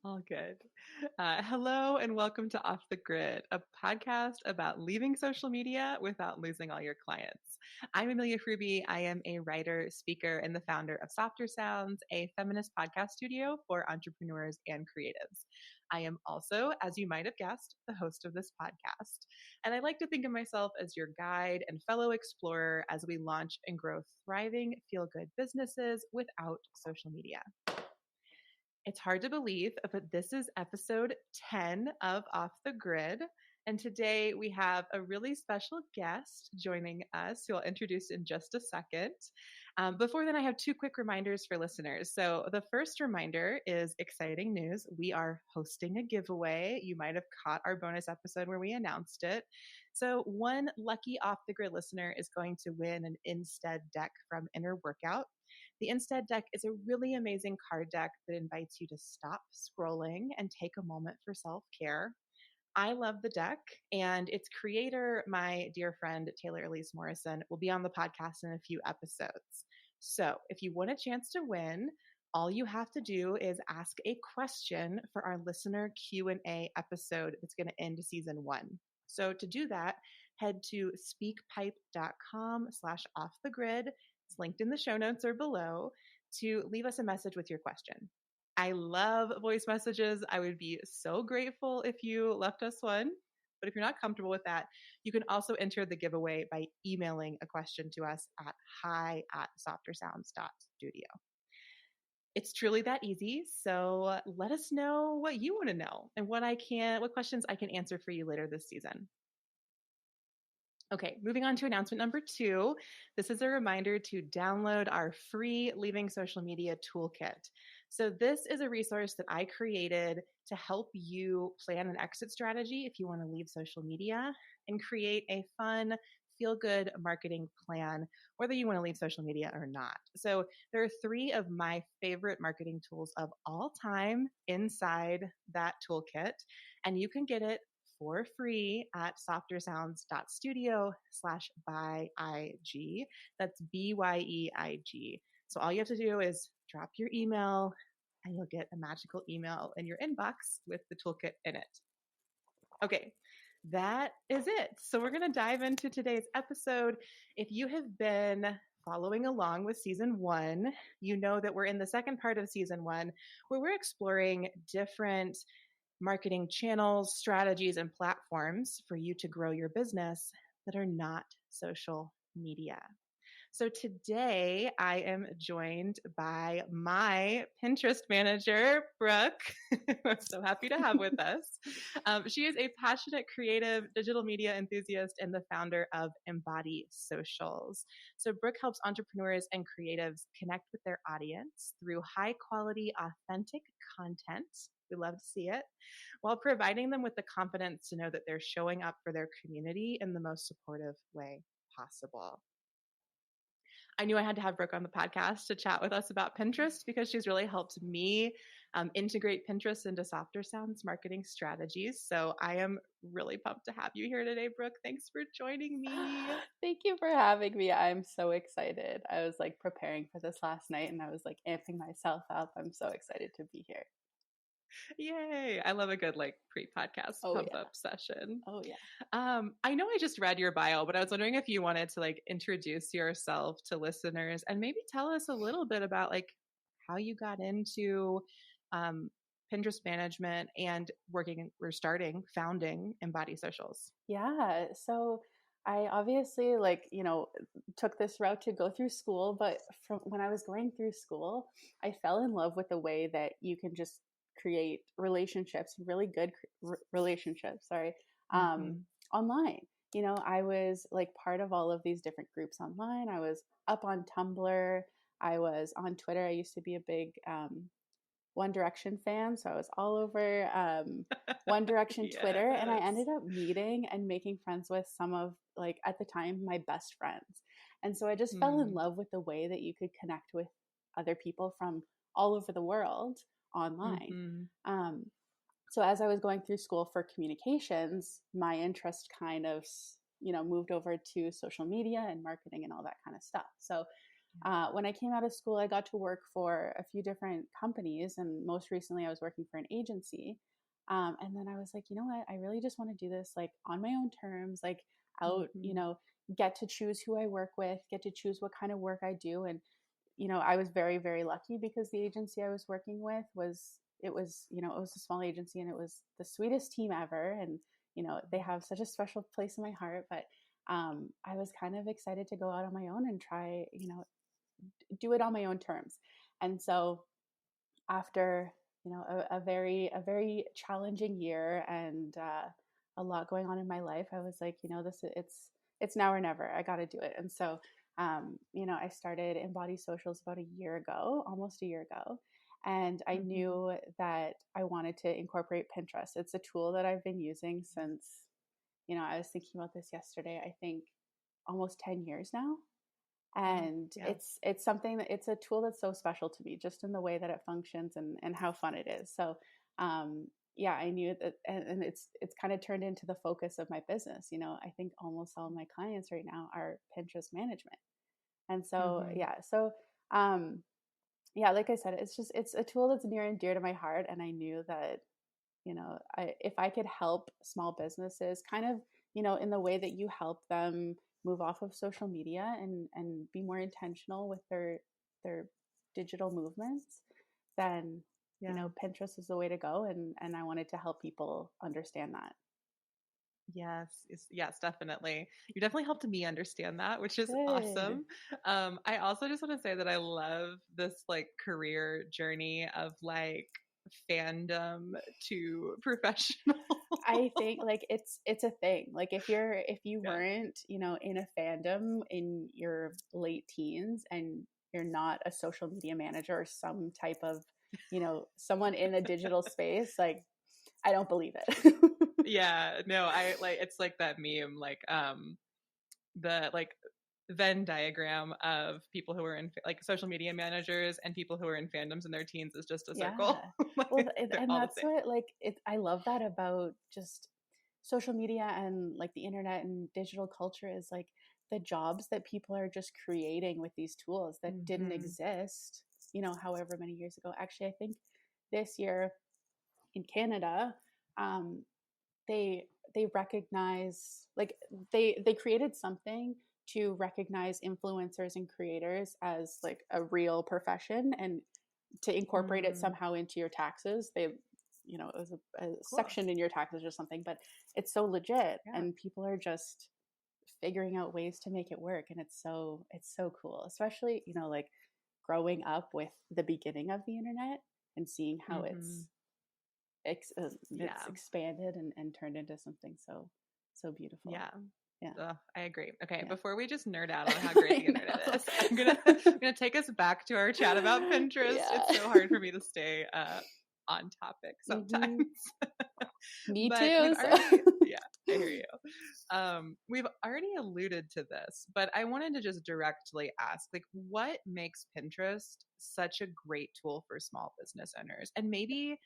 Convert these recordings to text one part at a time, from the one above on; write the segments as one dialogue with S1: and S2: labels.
S1: All good. Hello and welcome to Off the Grid, a podcast about leaving social media without losing all your clients. I'm Amelia Fruby. I am a writer, speaker, and the founder of Softer Sounds, a feminist podcast studio for entrepreneurs and creatives. I am also, as you might have guessed, the host of this podcast. And I like to think of myself as your guide and fellow explorer as we launch and grow thriving, feel-good businesses without social media. It's hard to believe, but this is episode 10 of Off the Grid. And today we have a really special guest joining us who I'll introduce in just a second. Before then, I have two quick reminders for listeners. So the first reminder is exciting news. We are hosting a giveaway. You might have caught our bonus episode where we announced it. So one lucky Off the Grid listener is going to win an Instead deck from Inner Workout. The Instead deck is a really amazing card deck that invites you to stop scrolling and take a moment for self-care. I love the deck, and its creator, my dear friend Taylor Elise Morrison, will be on the podcast in a few episodes. So if you want a chance to win, all you have to do is ask a question for our listener Q&A episode that's going to end season 1. So to do that, head to speakpipe.com/offthegrid. It's linked in the show notes or below to leave us a message with your question. I love voice messages. I would be so grateful if you left us one. But if you're not comfortable with that, you can also enter the giveaway by emailing a question to us at hi@softersounds.studio. It's truly that easy. So let us know what you want to know and what questions I can answer for you later this season. Okay, moving on to announcement number 2. This is a reminder to download our free Leaving Social Media Toolkit. So this is a resource that I created to help you plan an exit strategy if you want to leave social media and create a fun, feel-good marketing plan, whether you want to leave social media or not. So there are 3 of my favorite marketing tools of all time inside that toolkit, and you can get it for free at softersounds.studio/byeig. That's BYEIG. So all you have to do is drop your email and you'll get a magical email in your inbox with the toolkit in it. Okay, that is it. So we're going to dive into today's episode. If you have been following along with season 1, you know that we're in the second part of season 1 where we're exploring different marketing channels, strategies, and platforms for you to grow your business that are not social media. So today I am joined by my Pinterest manager, Brooke. I'm so happy to have with us. She is a passionate, creative digital media enthusiast and the founder of Embody Socials. So Brooke helps entrepreneurs and creatives connect with their audience through high quality, authentic content. We love to see it, while providing them with the confidence to know that they're showing up for their community in the most supportive way possible. I knew I had to have Brooke on the podcast to chat with us about Pinterest because she's really helped me integrate Pinterest into Softer Sounds marketing strategies. So I am really pumped to have you here today, Brooke. Thanks for joining me.
S2: Thank you for having me. I'm so excited. I was preparing for this last night and I was amping myself up. I'm so excited to be here.
S1: Yay. I love a good pre-podcast pump up session.
S2: Oh yeah.
S1: I know I just read your bio, but I was wondering if you wanted to introduce yourself to listeners and maybe tell us a little bit about how you got into Pinterest management and founding Embody Socials.
S2: Yeah. So I obviously took this route to go through school, but from when I was going through school, I fell in love with the way that you can just create relationships, really good relationships, online. I was part of all of these different groups online. I was up on Tumblr. I was on Twitter. I used to be a big One Direction fan. So I was all over One Direction
S1: Yes.
S2: Twitter. And I ended up meeting and making friends with some of, at the time, my best friends. And so I just fell in love with the way that you could connect with other people from all over the world online. So as I was going through school for communications, my interest kind of, moved over to social media and marketing and all that kind of stuff. So When I came out of school, I got to work for a few different companies, and most recently, I was working for an agency. And then I was like, you know what? I really just want to do this like on my own terms, like out,
S1: Mm-hmm.
S2: get to choose who I work with, get to choose what kind of work I do. And, I was very, very lucky because the agency I was working with it was a small agency and it was the sweetest team ever. And, they have such a special place in my heart. But I was kind of excited to go out on my own and try, do it on my own terms. And so after a very challenging year and a lot going on in my life, I was like, it's now or never. I got to do it. And so I started Embody Socials about a year ago, almost a year ago. And I
S1: Mm-hmm.
S2: knew that I wanted to incorporate Pinterest. It's a tool that I've been using since, I was thinking about this yesterday, I think almost 10 years now.
S1: Wow.
S2: And
S1: Yeah.
S2: it's something that it's a tool that's so special to me, just in the way that it functions and how fun it is. So yeah, I knew that, and it's kind of turned into the focus of my business. I think almost all of my clients right now are Pinterest management. And so
S1: Mm-hmm.
S2: um yeah, like I said, it's a tool that's near and dear to my heart. And I knew that, if I could help small businesses kind of, in the way that you help them move off of social media and be more intentional with their digital movements, then,
S1: Yeah.
S2: Pinterest is the way to go. And I wanted to help people understand that.
S1: Yes, yes, definitely. You definitely helped me understand that, which is
S2: Good.
S1: awesome. I also just want to say that I love this like career journey of like fandom to professional.
S2: I think like it's a thing. Like if you
S1: Yeah.
S2: weren't, in a fandom in your late teens and you're not a social media manager or some type of, someone in a digital space, like I don't believe it.
S1: Yeah, no, I like it's like that meme like the like Venn diagram of people who are in like social media managers and people who are in fandoms in their teens is just a circle.
S2: Yeah. Well,
S1: Like they're
S2: and
S1: all the
S2: that's
S1: same.
S2: what like it I love that about just social media and like the internet and digital culture is like the jobs that people are just creating with these tools that didn't
S1: Hmm.
S2: exist, however many years ago. Actually, I think this year in Canada, um, they recognize like they created something to recognize influencers and creators as like a real profession and to incorporate it
S1: Mm,
S2: somehow into your taxes. They, it was a
S1: cool.
S2: section in your taxes or something, but it's so legit
S1: Yeah.
S2: and people are just figuring out ways to make it work. And it's so cool, especially, like growing up with the beginning of the internet and seeing how
S1: Hmm.
S2: it's
S1: Yeah.
S2: expanded and turned into something so beautiful.
S1: Yeah.
S2: Yeah.
S1: I agree. Okay,
S2: Yeah.
S1: before we just nerd out on how great the
S2: I
S1: internet
S2: know.
S1: is, I'm gonna take us back to our chat about Pinterest.
S2: Yeah.
S1: It's so hard for me to stay on topic sometimes.
S2: Hmm. Me
S1: But we've
S2: too. So.
S1: already, yeah, I hear you. We've already alluded to this, but I wanted to just directly ask, like, what makes Pinterest such a great tool for small business owners? And maybe,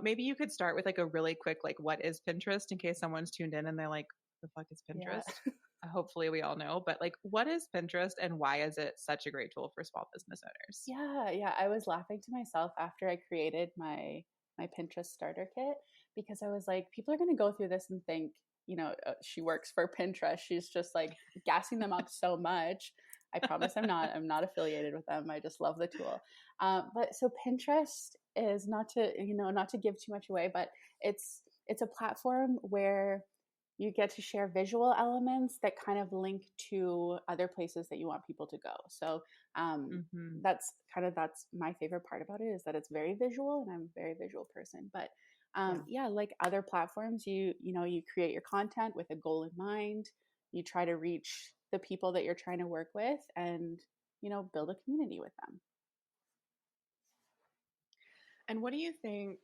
S1: maybe you could start with like a really quick, like, what is Pinterest in case someone's tuned in and they're like, the fuck is
S2: Yeah.
S1: Pinterest? Hopefully we all know, but like, what is Pinterest and why is it such a great tool for small business owners?
S2: Yeah, yeah. I was laughing to myself after I created my Pinterest starter kit because I was like, people are going to go through this and think, she works for Pinterest. She's just like gassing them up so much. I promise I'm not. I'm not affiliated with them. I just love the tool. But so Pinterest is not to give too much away, but it's a platform where you get to share visual elements that kind of link to other places that you want people to go. So um,
S1: Mm-hmm.
S2: that's my favorite part about it is that it's very visual and I'm a very visual person. But
S1: Yeah.
S2: yeah, like other platforms, you create your content with a goal in mind. You try to reach the people that you're trying to work with and build a community with them.
S1: And what do you think?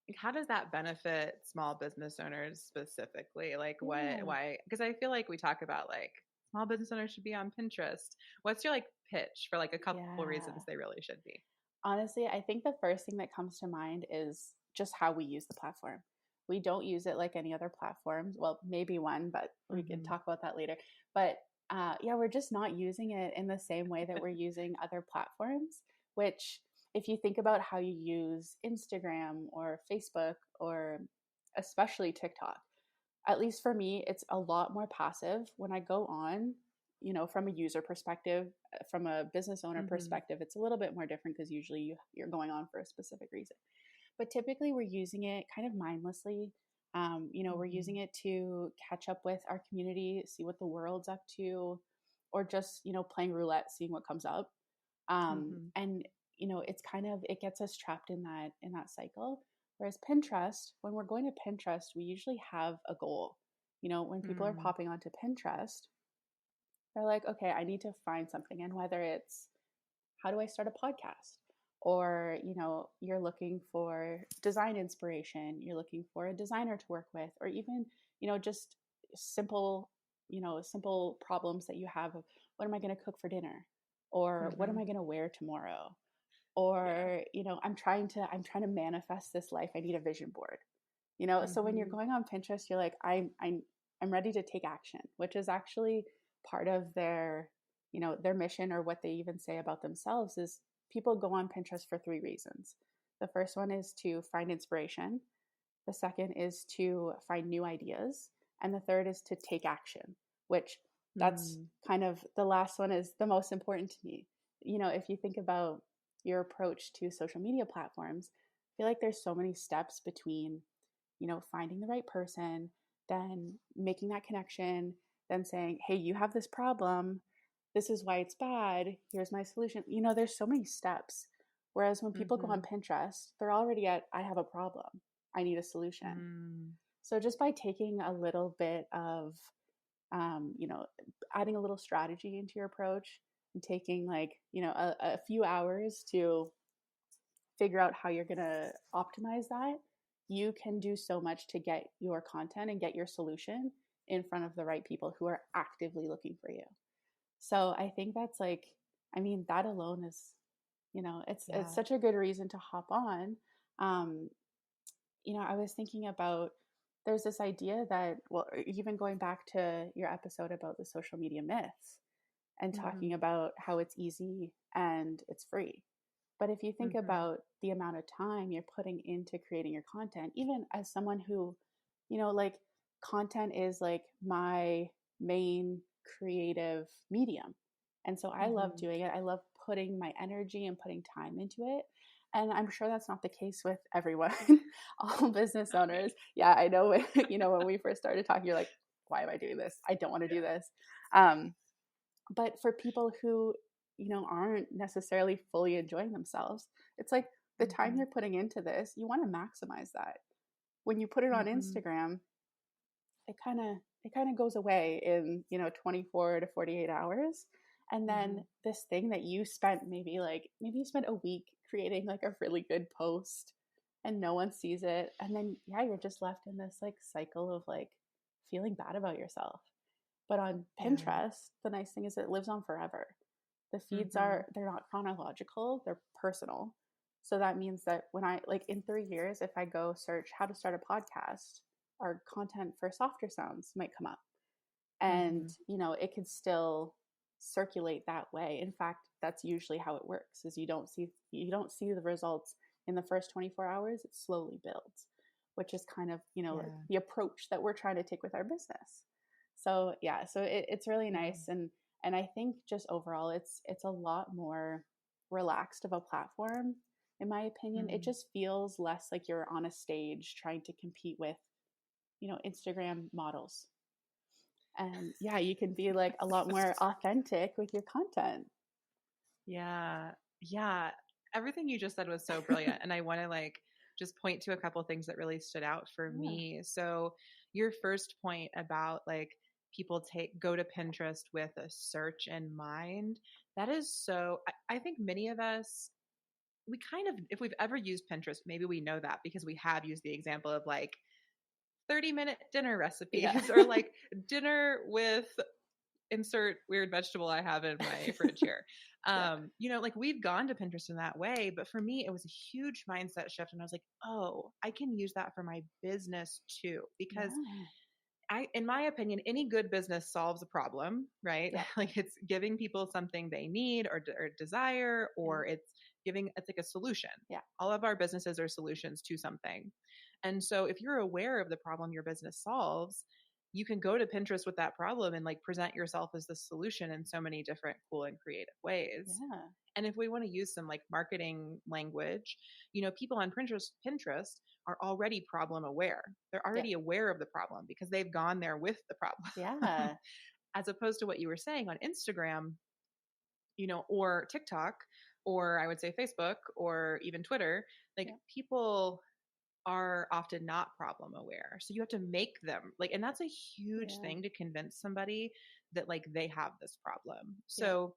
S1: Like, how does that benefit small business owners specifically? Like,
S2: Yeah.
S1: why? Because I feel like we talk about like small business owners should be on Pinterest. What's your like pitch for like a couple reasons
S2: Yeah.
S1: they really should be?
S2: Honestly, I think the first thing that comes to mind is just how we use the platform. We don't use it like any other platforms. Well, maybe one, but we could
S1: Mm-hmm.
S2: talk about that later. But yeah, we're just not using it in the same way that we're using other platforms, which, if you think about how you use Instagram or Facebook or especially TikTok, at least for me, it's a lot more passive when I go on, from a user perspective. From a business owner
S1: Mm-hmm.
S2: perspective, it's a little bit more different because usually you're going on for a specific reason. But typically, we're using it kind of mindlessly. We're using
S1: Mm-hmm.
S2: it to catch up with our community, see what the world's up to, or just, playing roulette, seeing what comes up.
S1: Mm-hmm.
S2: And it's kind of, it gets us trapped in that cycle. Whereas Pinterest, when we're going to Pinterest, we usually have a goal. When people are
S1: Mm.
S2: popping onto Pinterest, they're like, okay, I need to find something. And whether it's, how do I start a podcast? Or, you're looking for design inspiration, you're looking for a designer to work with, or even, just simple, simple problems that you have of, what am I going to cook for dinner? Or what am
S1: Mm-hmm.
S2: I going to wear tomorrow?
S1: Yeah.
S2: Or, I'm trying to manifest this life. I need a vision board. So when you're
S1: Mm-hmm.
S2: going on Pinterest, you're like, I'm ready to take action, which is actually part of their mission, or what they even say about themselves is, people go on Pinterest for three reasons. The first one is to find inspiration. The second is to find new ideas. And the third is to take action, which, that's
S1: Mm.
S2: kind of, the last one is the most important to me. If you think about your approach to social media platforms, I feel like there's so many steps between, finding the right person, then making that connection, then saying, hey, you have this problem. This is why it's bad. Here's my solution. There's so many steps. Whereas when people go on
S1: Mm-hmm.
S2: Pinterest, they're already at, I have a problem. I need a solution.
S1: Mm.
S2: So just by taking a little bit of, um, you know, adding a little strategy into your approach, and taking, like, a few hours to figure out how you're going to optimize that, you can do so much to get your content and get your solution in front of the right people who are actively looking for you. So I think that's like, I mean, that alone is, it's
S1: Yeah.
S2: such a good reason to hop on. Um, I was thinking about, there's this idea that, well, even going back to your episode about the social media myths and
S1: Mm-hmm.
S2: talking about how it's easy and it's free. But if you think
S1: Mm-hmm.
S2: about the amount of time you're putting into creating your content, even as someone who, like, content is like my main creative medium. And so I love
S1: Mm-hmm.
S2: doing it. I love putting my energy and putting time into it. And I'm sure that's not the case with everyone, all business
S1: Not me.
S2: owners. Yeah, I know. When we first started talking, you're like, why am I doing this? I don't want to do
S1: Yeah.
S2: this. Um, but for people who, aren't necessarily fully enjoying themselves, it's like, the time
S1: Mm-hmm.
S2: you're putting into this, you want to maximize that. When you put it on
S1: Mm-hmm.
S2: Instagram, it kind of goes away in, 24 to 48 hours. And
S1: Mm-hmm.
S2: then this thing that you spent, maybe you spent a week creating like a really good post, and no one sees it, and then, yeah, you're just left in this like cycle of like feeling bad about yourself. But on
S1: Yeah.
S2: Pinterest, the nice thing is it lives on forever. The feeds
S1: Mm-hmm.
S2: they're not chronological, they're personal. So that means that when I, like, in 3 years, if I go search how to start a podcast, our content for softer sounds might come up. And,
S1: Mm-hmm.
S2: it can still circulate that way. In fact, that's usually how it works, is you don't see the results in the first 24 hours, it slowly builds, which is kind of,
S1: Yeah.
S2: the approach that we're trying to take with our business. So yeah, so it's really
S1: Yeah.
S2: nice. And I think just overall, it's a lot more relaxed of a platform, in my opinion. It
S1: Mm.
S2: just feels less like you're on a stage trying to compete with, Instagram models. And yeah, you can be like a lot more authentic with your content.
S1: Yeah. Yeah. Everything you just said was so brilliant. And I want to like just point to a couple things that really stood out for
S2: Yeah.
S1: me. So your first point about like people go to Pinterest with a search in mind, that is so I think many of us we kind of if we've ever used Pinterest, maybe we know that because we have used the example of like 30-minute dinner
S2: Yeah.
S1: recipes or like dinner with insert weird vegetable I have in my fridge here.
S2: Yeah.
S1: Like we've gone to Pinterest in that way, but for me, it was a huge mindset shift. And I was like, oh, I can use that for my business too. Because
S2: Yeah.
S1: in my opinion, any good business solves a problem, right?
S2: Yeah.
S1: Like it's giving people something they need or desire,
S2: Yeah.
S1: or it's like a solution.
S2: Yeah.
S1: All of our businesses are solutions to something. And so if you're aware of the problem your business solves, you can go to Pinterest with that problem and like present yourself as the solution in so many different cool and creative ways.
S2: Yeah.
S1: And if we want to use some like marketing language, people on Pinterest are already problem aware. They're
S2: Yeah.
S1: already aware of the problem because they've gone there with the problem.
S2: Yeah.
S1: As opposed to what you were saying on Instagram, or TikTok, or I would say Facebook, or even Twitter, like
S2: Yeah.
S1: people are often not problem aware. So you have to make them like, and that's a huge
S2: Yeah.
S1: thing to convince somebody that like they have this problem.
S2: Yeah.
S1: So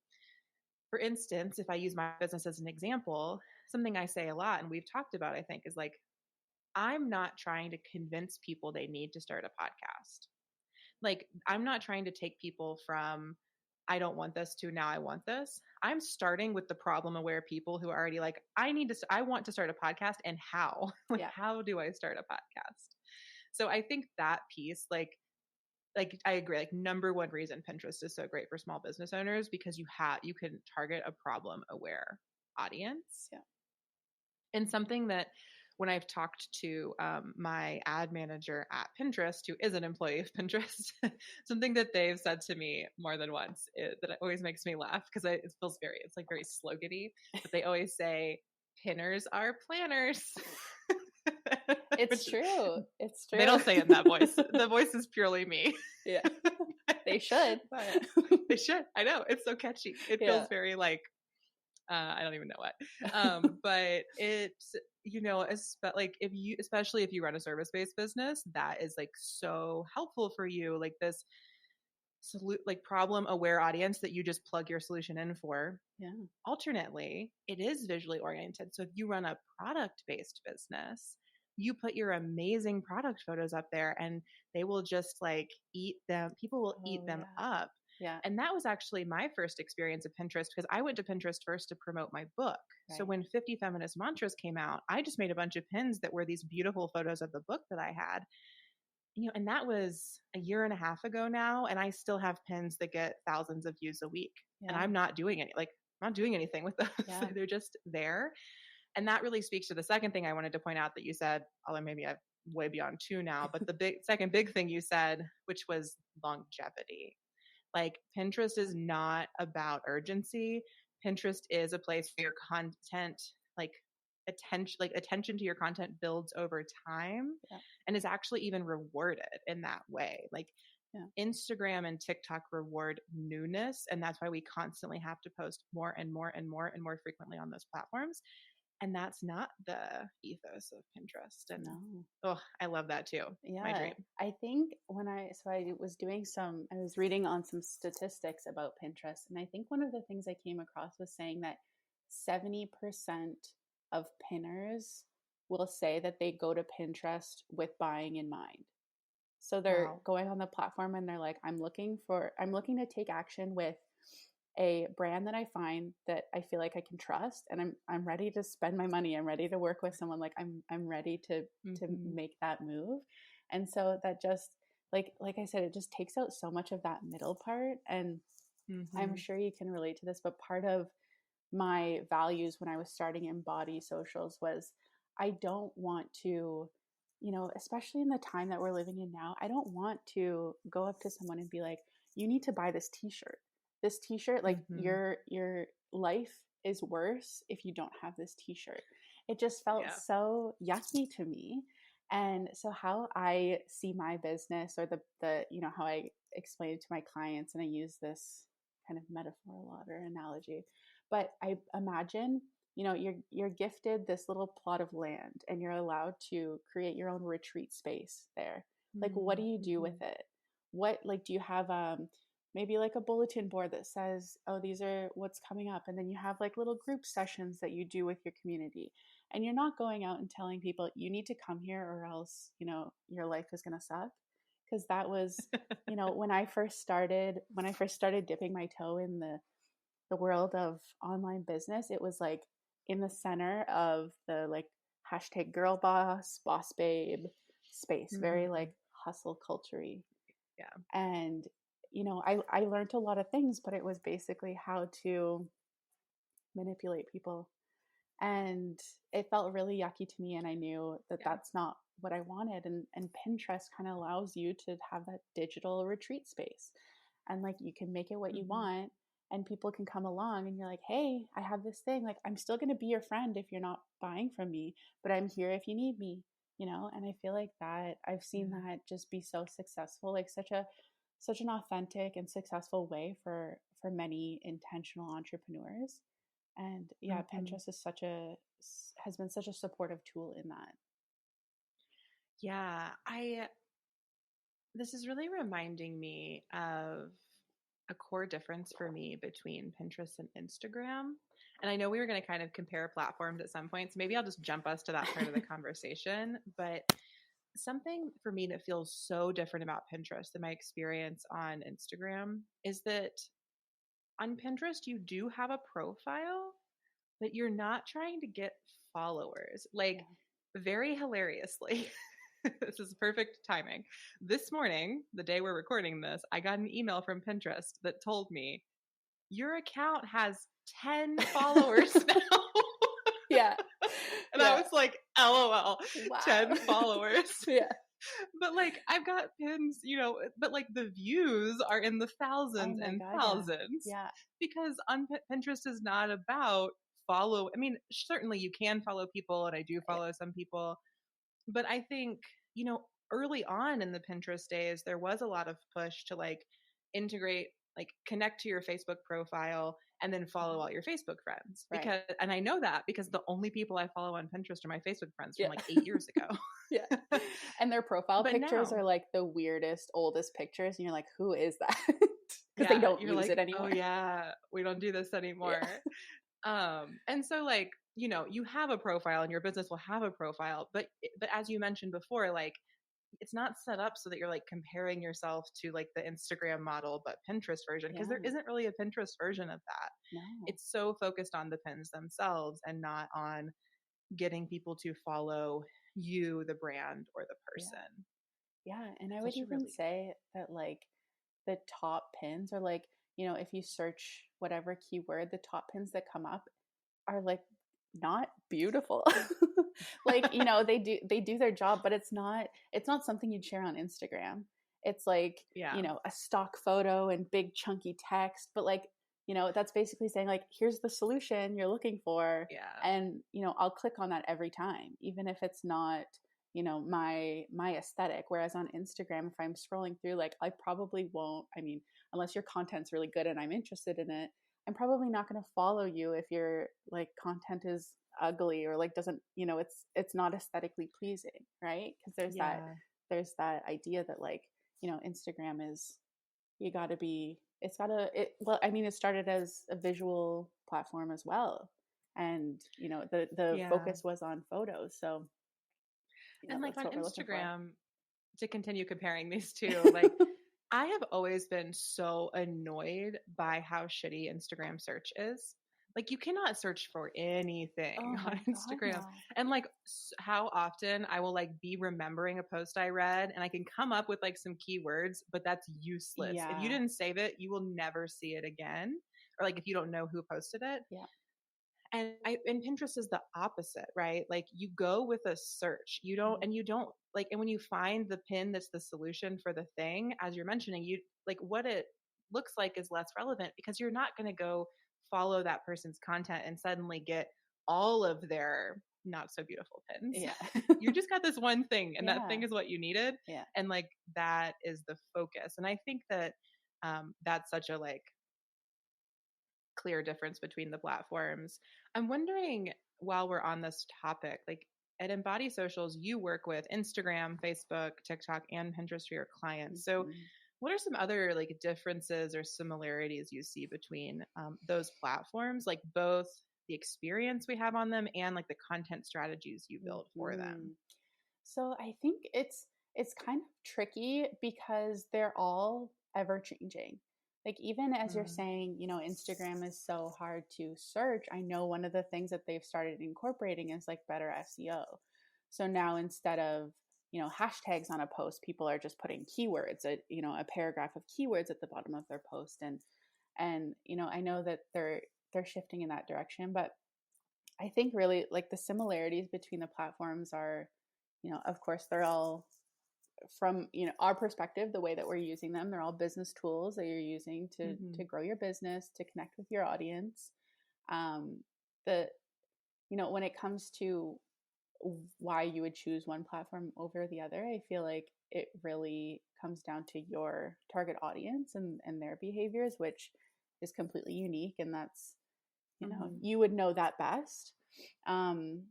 S1: for instance, if I use my business as an example, something I say a lot and we've talked about, I think, is like, I'm not trying to convince people they need to start a podcast. Like, I'm not trying to take people from, I don't want this to now I want this. I'm starting with the problem aware people who are already like, I want to start a podcast and how? Like,
S2: Yeah.
S1: how do I start a podcast? So I think that piece, like I agree, like number one reason Pinterest is so great for small business owners because you can target a problem aware audience.
S2: Yeah.
S1: And something that when I've talked to my ad manager at Pinterest, who is an employee of Pinterest, something that they've said to me more than once that always makes me laugh because it's like very slogany, but they always say, "Pinners are planners."
S2: It's true. It's
S1: They
S2: true.
S1: don't say it in that voice. The voice is purely me.
S2: Yeah. They should.
S1: But they should. I know. It's so catchy. It
S2: Yeah.
S1: feels very like I don't even know what. But it's like especially if you run a service-based business, that is like so helpful for you. Like this like problem aware audience that you just plug your solution in for.
S2: Yeah.
S1: Alternately, it is visually oriented. So if you run a product-based business, you put your amazing product photos up there and they will just like eat them. People will eat
S2: Oh,
S1: them
S2: yeah.
S1: up.
S2: Yeah.
S1: And that was actually my first experience of Pinterest because I went to Pinterest first to promote my book. So
S2: Right.
S1: when 50 Feminist Mantras came out, I just made a bunch of pins that were these beautiful photos of the book that I had. And that was a year and a half ago now, and I still have pins that get thousands of views a week. And
S2: Yeah.
S1: I'm not doing anything with those.
S2: Yeah.
S1: They're just there. And that really speaks to the second thing I wanted to point out that you said, although maybe I've way beyond two now, but the second big thing you said, which was longevity. Like Pinterest is not about urgency. Pinterest is a place where your content, attention to your content builds over time
S2: Yeah.
S1: and is actually even rewarded in that way. Like
S2: Yeah.
S1: Instagram and TikTok reward newness, and that's why we constantly have to post more and more and more and more frequently on those platforms. And that's not the ethos of Pinterest. And
S2: No.
S1: I love that too. My
S2: Yeah.
S1: dream.
S2: I think I was reading on some statistics about Pinterest, and I think one of the things I came across was saying that 70% of pinners will say that they go to Pinterest with buying in mind. So they're
S1: Wow.
S2: going on the platform and they're like, I'm looking to take action with a brand that I find that I feel like I can trust, and I'm ready to spend my money. I'm ready to work with someone. Like I'm ready to
S1: Mm-hmm.
S2: make that move. And so that just like I said, it just takes out so much of that middle part. And I'm
S1: Mm-hmm.
S2: sure you can relate to this, but part of my values when I was starting Embody Socials was I don't want to, especially in the time that we're living in now, I don't want to go up to someone and be like, you need to buy this t-shirt. This t-shirt, like
S1: Mm-hmm.
S2: your life is worse if you don't have this t-shirt. It just felt
S1: Yeah.
S2: so yucky to me. And so how I see my business, or the how I explain it to my clients, and I use this kind of metaphor a lot, or analogy, but I imagine, you're gifted this little plot of land and you're allowed to create your own retreat space there. Like, what do you do
S1: Mm-hmm.
S2: with it? What, like, do you have maybe like a bulletin board that says, oh, these are what's coming up, and then you have like little group sessions that you do with your community, and you're not going out and telling people you need to come here or else, your life is going to suck. Because that was, when I first started dipping my toe in the world of online business, it was like in the center of the like hashtag girl boss, boss babe space, very
S1: Mm-hmm.
S2: like hustle culture-y.
S1: Yeah.
S2: And, I learned a lot of things, but it was basically how to manipulate people. And it felt really yucky to me. And I knew that
S1: Yeah.
S2: that's not what I wanted. And Pinterest kind of allows you to have that digital retreat space. And like you can make it what you
S1: Hmm.
S2: want, and people can come along and you're like, hey, I have this thing. Like, I'm still going to be your friend if you're not buying from me, but I'm here if you need me, And I feel like that I've seen
S1: Yeah.
S2: that just be so successful, like such an authentic and successful way for many intentional entrepreneurs. And yeah,
S1: Hmm.
S2: Pinterest is has been such a supportive tool in that.
S1: Yeah. This is really reminding me of a core difference for me between Pinterest and Instagram. And I know we were going to kind of compare platforms at some point, so maybe I'll just jump us to that part of the conversation. But something for me that feels so different about Pinterest than my experience on Instagram is that on Pinterest, you do have a profile, but you're not trying to get followers. Like,
S2: Yeah.
S1: very hilariously, this is perfect timing. This morning, the day we're recording this, I got an email from Pinterest that told me, your account has 10 followers now.
S2: Yeah.
S1: And I
S2: Yeah.
S1: was like, LOL,
S2: Wow.
S1: 10 followers.
S2: Yeah.
S1: But like I've got pins, but like the views are in the
S2: Oh
S1: thousands
S2: my
S1: and
S2: God. Yeah.
S1: thousands
S2: Yeah.
S1: because on Pinterest is not about follow. I mean, certainly you can follow people, and I do
S2: Yeah.
S1: follow some people, but I think, early on in the Pinterest days, there was a lot of push to like integrate, like connect to your Facebook profile and then follow
S2: Mhm.
S1: all your Facebook friends.
S2: Right.
S1: And I know that because the only people I follow on Pinterest are my Facebook friends from
S2: Yeah.
S1: like 8 years ago.
S2: Yeah. And their profile
S1: But
S2: pictures
S1: now,
S2: are like the weirdest, oldest pictures. And you're like, who is that? Because they
S1: yeah,
S2: don't
S1: you're
S2: use
S1: like,
S2: it
S1: oh
S2: anymore.
S1: yeah, we don't do this
S2: Yeah.
S1: anymore. And so like, you have a profile and your business will have a profile, but as you mentioned before, like it's not set up so that you're like comparing yourself to like the Instagram model, but Pinterest version, because there
S2: Yeah.
S1: isn't really a Pinterest version of that.
S2: No.
S1: It's so focused on the pins themselves and not on getting people to follow you, the brand, or the
S2: Yeah.
S1: person.
S2: Yeah. And I would
S1: Such a
S2: even
S1: relief.
S2: say that like the top pins are like, if you search whatever keyword, the top pins that come up are like not beautiful. Like, they do their job, but it's not something you'd share on Instagram. It's like,
S1: Yeah.
S2: a stock photo and big chunky text, but like, that's basically saying like, here's the solution you're looking for.
S1: Yeah.
S2: And, I'll click on that every time, even if it's not, my aesthetic. Whereas on Instagram, if I'm scrolling through, like I probably won't, I mean, unless your content's really good and I'm interested in it, I'm probably not going to follow you if your like content is ugly or like doesn't, it's not aesthetically pleasing, right? Because
S1: Yeah.
S2: there's that idea that like, Instagram is, you got to be, it's got to it well, I mean, it started as a visual platform as well. And, the
S1: Yeah.
S2: focus was on photos. So,
S1: And like
S2: that's
S1: on
S2: what we're looking for.
S1: Instagram, to continue comparing these two, like I have always been so annoyed by how shitty Instagram search is. Like you cannot search for anything
S2: Oh
S1: on
S2: my God,
S1: Instagram.
S2: no.
S1: And like how often I will like be remembering a post I read and I can come up with like some keywords, but that's useless. If you
S2: Yeah.
S1: didn't save it, you will never see it again. Or like if you don't know who posted it.
S2: Yeah.
S1: And Pinterest is the opposite, right? Like you go with a search. You don't like, and when you find the pin that's the solution for the thing, as you're mentioning, you like what it looks like is less relevant because you're not going to go follow that person's content and suddenly get all of their not so beautiful pins.
S2: Yeah.
S1: You just got this one thing, and that
S2: Yeah.
S1: thing is what you needed.
S2: Yeah.
S1: And like that is the focus. And I think that that's such a like clear difference between the platforms. I'm wondering, while we're on this topic, like at Embody Socials, you work with Instagram, Facebook, TikTok, and Pinterest for your clients. So,
S2: Mhm.
S1: what are some other like differences or similarities you see between those platforms, like both the experience we have on them and like the content strategies you build for them?
S2: Mhm. So I think it's kind of tricky because they're all ever changing. Like even as you're
S1: Mm.
S2: saying, Instagram is so hard to search. I know one of the things that they've started incorporating is like better SEO. So now instead of, hashtags on a post. People are just putting keywords, a paragraph of keywords at the bottom of their post. And I know that they're shifting in that direction, but I think really like the similarities between the platforms are, of course, they're all from our perspective, the way that we're using them, they're all business tools that you're using to
S1: Mm-hmm.
S2: grow your business, to connect with your audience. The when it comes to why you would choose one platform over the other, I feel like it really comes down to your target audience and their behaviors, which is completely unique, and that's
S1: Mm-hmm.
S2: you would know that best. um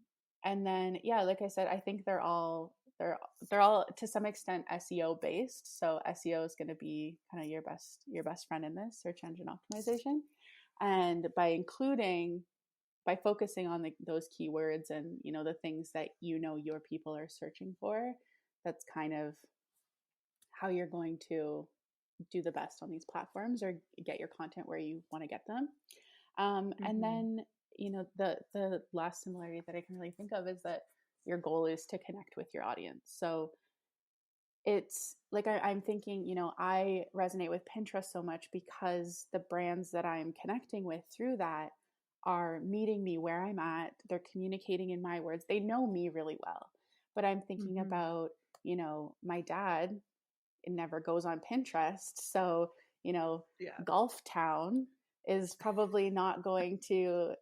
S2: and then, yeah, like I said, I think they're all to some extent SEO based. So SEO is going to be kind of your best friend in this, search engine optimization. And by focusing on those keywords and the things that your people are searching for, that's kind of how you're going to do the best on these platforms or get your content where you want to get them. And
S1: Mm-hmm.
S2: then, the last similarity that I can really think of is that your goal is to connect with your audience. So it's like I'm thinking, I resonate with Pinterest so much because the brands that I'm connecting with through that are meeting me where I'm at. They're communicating in my words. They know me really well. But I'm thinking
S1: Mm-hmm.
S2: about, my dad never goes on Pinterest. So,
S1: Yeah.
S2: Golf Town is probably not going to,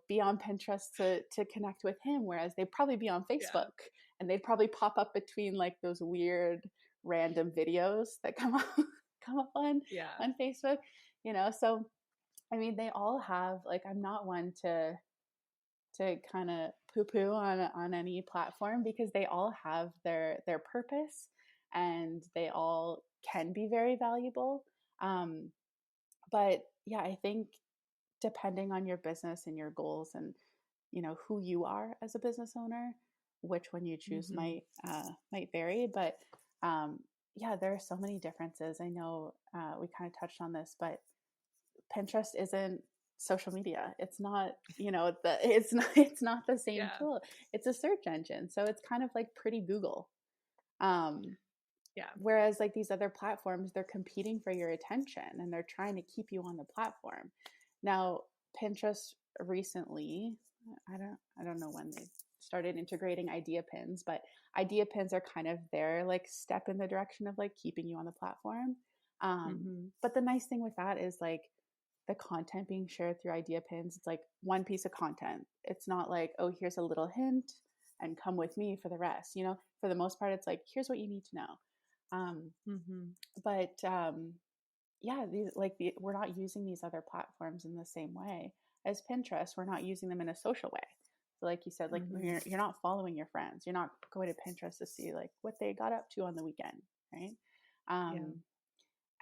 S2: be on Pinterest to connect with him, whereas they'd probably be on
S1: Yeah.
S2: Facebook, and they'd probably pop up between like those weird random videos that come up come up
S1: Yeah.
S2: on Facebook, So I mean, they all have, like, I'm not one to kind of poo poo on any platform, because they all have their purpose, and they all can be very valuable. Um, but yeah, I think depending on your business and your goals and who you are as a business owner, which one you choose
S1: Mm-hmm.
S2: might vary. But um, yeah, there are so many differences. I know we kind of touched on this, but Pinterest isn't social media. It's not, it's not the same
S1: Yeah.
S2: tool. It's a search engine. So it's kind of like pretty Google. Um,
S1: Yeah.
S2: Whereas like these other platforms, they're competing for your attention and they're trying to keep you on the platform. Now, Pinterest recently, I don't know when they started integrating idea pins, but idea pins are kind of their like step in the direction of like keeping you on the platform.
S1: Mm-hmm.
S2: But the nice thing with that is like the content being shared through idea pins, it's like one piece of content. It's not like, oh, here's a little hint and come with me for the rest. For the most part, it's like, here's what you need to know. um,
S1: Mm-hmm.
S2: but yeah, we're not using these other platforms in the same way as Pinterest. We're not using them in a social way. So like you said, like
S1: Mm-hmm.
S2: you're not following your friends. You're not going to Pinterest to see like what they got up to on the weekend, right?
S1: Yeah.
S2: um,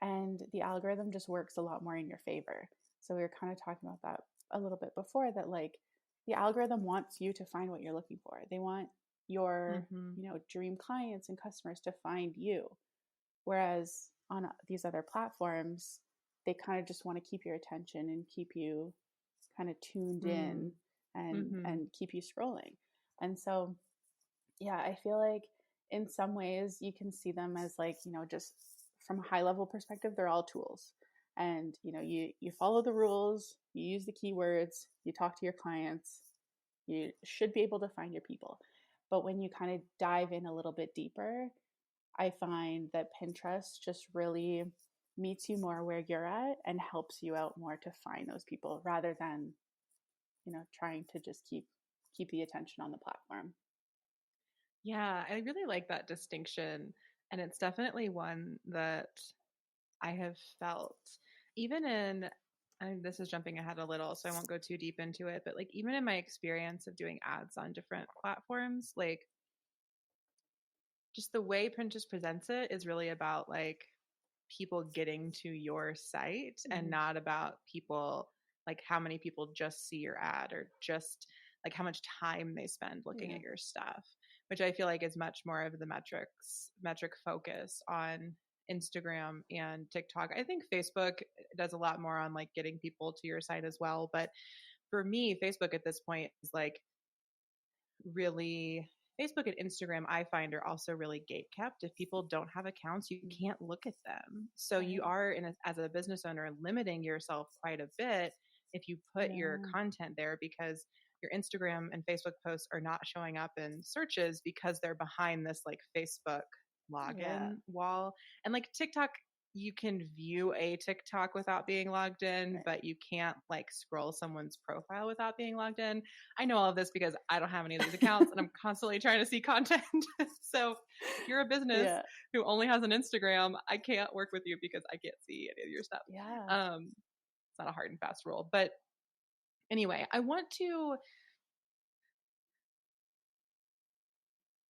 S2: and the algorithm just works a lot more in your favor. So we were kind of talking about that a little bit before, that like the algorithm wants you to find what you're looking for. They want your
S1: Mm-hmm.
S2: dream clients and customers to find you. Whereas on these other platforms, they kind of just want to keep your attention and keep you kind of tuned in and
S1: Mm-hmm.
S2: and keep you scrolling. And so yeah, I feel like in some ways you can see them as like, just from a high level perspective, they're all tools. And you follow the rules, you use the keywords, you talk to your clients, you should be able to find your people. But when you kind of dive in a little bit deeper, I find that Pinterest just really meets you more where you're at and helps you out more to find those people, rather than trying to just keep the attention on the platform.
S1: Yeah, I really like that distinction. And it's definitely one that I have felt even in, and this is jumping ahead a little, so I won't go too deep into it, but like even in my experience of doing ads on different platforms, like just the way Pinterest presents it is really about like people getting to your site and
S2: Mm-hmm.
S1: not about people, like how many people just see your ad or just like how much time they spend looking
S2: Yeah.
S1: at your stuff, which I feel like is much more of the metric focus on Instagram and TikTok. I think Facebook does a lot more on like getting people to your site as well, but for me Facebook at this point is like really Facebook and Instagram, I find, are also really gate kept. If people don't have accounts, you can't look at them. So you
S2: Right.
S1: are, as a business owner, limiting yourself quite a bit if you put your
S2: Yeah.
S1: content there, because your Instagram and Facebook posts are not showing up in searches because they're behind this like Facebook
S2: Yeah.
S1: login wall. And like TikTok, you can view a TikTok without being logged in,
S2: Right.
S1: but you can't like scroll someone's profile without being logged in. I know all of this because I don't have any of these accounts and I'm constantly trying to see content. So if you're a business
S2: Yeah.
S1: who only has an Instagram, I can't work with you because I can't see any of your stuff.
S2: Yeah.
S1: It's not a hard and fast rule. But anyway, I want to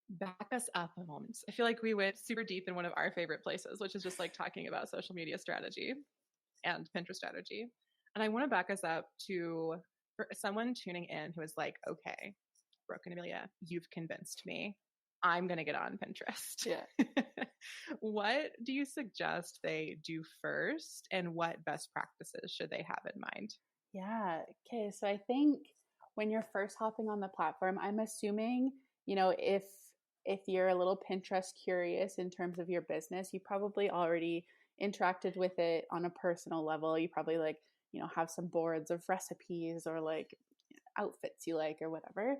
S1: back us up a moment. I feel like we went super deep in one of our favorite places, which is just like talking about social media strategy and Pinterest strategy. And I want to back us up to for someone tuning in who is like, okay, Brooke and Amelia, you've convinced me. I'm going to get on Pinterest.
S2: Yeah.
S1: What do you suggest they do first, and what best practices should they have in mind?
S2: Yeah. Okay. So I think when you're first hopping on the platform, I'm assuming, if you're a little Pinterest curious in terms of your business, you probably already interacted with it on a personal level. You probably like, have some boards of recipes or like outfits you like or whatever.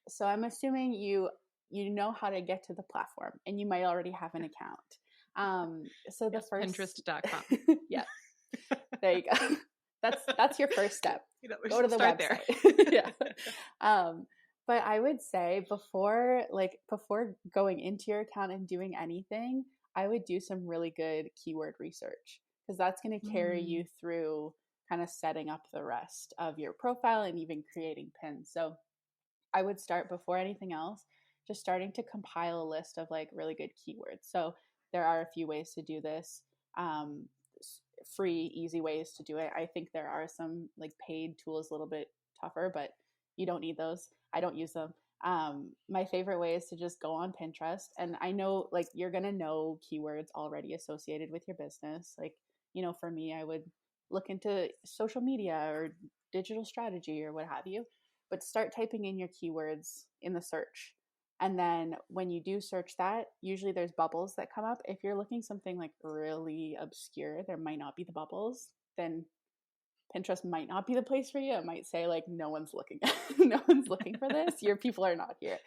S2: So I'm assuming you know how to get to the platform and you might already have an account. So the
S1: Yes,
S2: first
S1: Pinterest.com.
S2: yeah, there you go. That's your first step.
S1: We
S2: Go to
S1: should
S2: the
S1: start there.
S2: website. Yeah. But I would say before going into your account and doing anything, I would do some really good keyword research because that's going to carry you
S1: Mm,
S2: through kind of setting up the rest of your profile and even creating pins. So I would start before anything else, just starting to compile a list of like really good keywords. So there are a few ways to do this. Um, Free, easy ways to do it. I think there are some like paid tools a little bit tougher, but you don't need those. I don't use them. My favorite way is to just go on Pinterest. And I know like you're going to know keywords already associated with your business. Like, for me, I would look into social media or digital strategy or what have you, but start typing in your keywords in the search. And then when you do search that, usually there's bubbles that come up. If you're looking something like really obscure, there might not be the bubbles. Then Pinterest might not be the place for you. It might say like no one's looking, no one's looking for this. Your people are not here.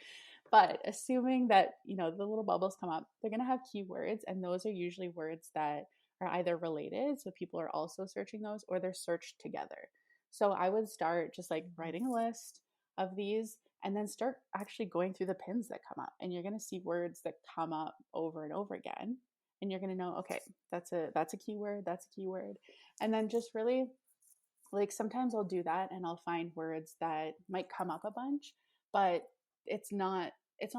S2: But assuming that the little bubbles come up, they're gonna have keywords, and those are usually words that are either related, so people are also searching those, or they're searched together. So I would start just like writing a list of these and then start actually going through the pins that come up, and you're going to see words that come up over and over again, and you're going to know, okay, that's a keyword, that's a keyword. And then just really like sometimes I'll do that and I'll find words that might come up a bunch, but it's not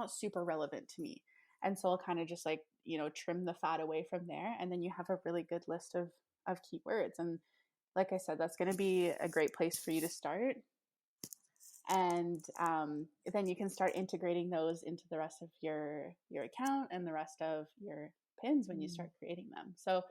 S2: super relevant to me. And so I'll kind of just like, trim the fat away from there, and then you have a really good list of keywords. And like I said, that's going to be a great place for you to start. And then you can start integrating those into the rest of your account and the rest of your pins when you
S1: mm,
S2: start creating them. So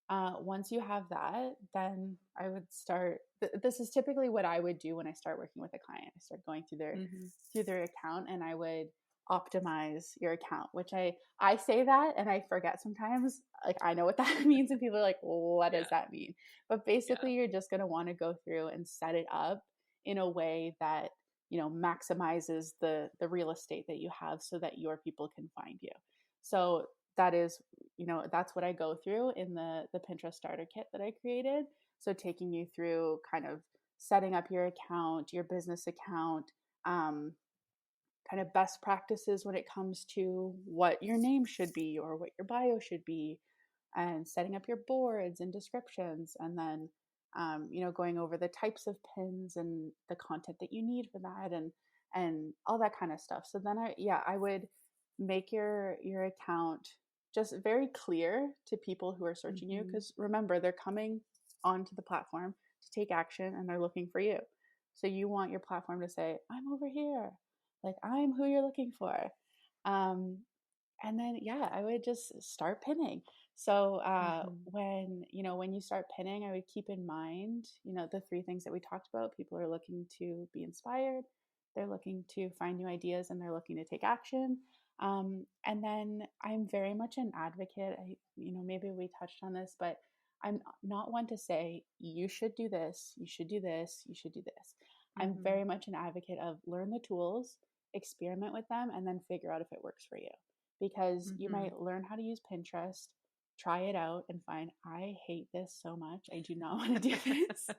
S2: once you have that, then I would start. This is typically what I would do when I start working with a client. I start going
S1: mhm.
S2: through their account, and I would optimize your account. Which I say that, and I forget sometimes. Like I know what that means, and people are like, well, "What does
S1: Yeah,
S2: that mean?" But
S1: yeah.
S2: basically, you're just going to want to go through and set it up in a way that maximizes the real estate that you have, so that your people can find you. So that is that's what I go through in the Pinterest starter kit that I created. So taking you through kind of setting up your account, your business account, um, kind of best practices when it comes to what your name should be or what your bio should be, and setting up your boards and descriptions, and then going over the types of pins and the content that you need for that, and all that kind of stuff. So then I would make your account just very clear to people who are searching you,
S1: Mhm.
S2: because remember, they're coming onto the platform to take action and they're looking for you. So you want your platform to say, I'm over here, like I'm who you're looking for. um, and then I would just start pinning. So
S1: Mhm.
S2: when you start pinning, I would keep in mind the three things that we talked about. People are looking to be inspired, they're looking to find new ideas, and they're looking to take action. And then I'm very much an advocate. Maybe we touched on this, but I'm not one to say, you should do this, you should do this, you should do this. I'm
S1: Mm-hmm.
S2: very much an advocate of learn the tools, experiment with them, and then figure out if it works for you. Because you
S1: Mm-hmm.
S2: might learn how to use Pinterest, try it out, and find, I hate this so much. I do not want to do this.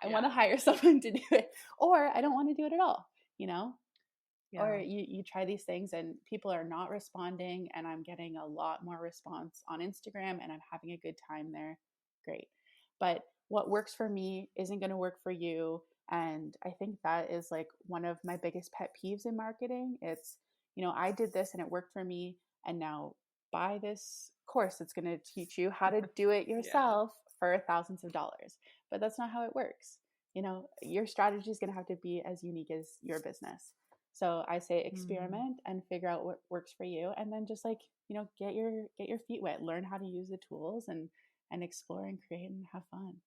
S2: I want to
S1: Yeah.
S2: hire someone to do it, or I don't want to do it at all, you know? Or
S1: Yeah.
S2: you try these things and people are not responding, and I'm getting a lot more response on Instagram and I'm having a good time there. Great. But what works for me isn't going to work for you. And I think that is like one of my biggest pet peeves in marketing. It's, I did this and it worked for me, and now buy this course that's going to teach you how to do it
S1: Yeah.
S2: yourself for thousands of dollars. But that's not how it works. Your strategy is going to have to be as unique as your business. So I say
S1: Mm.
S2: experiment and figure out what works for you, and then just like, get your feet wet, learn how to use the tools, and explore and create and have fun.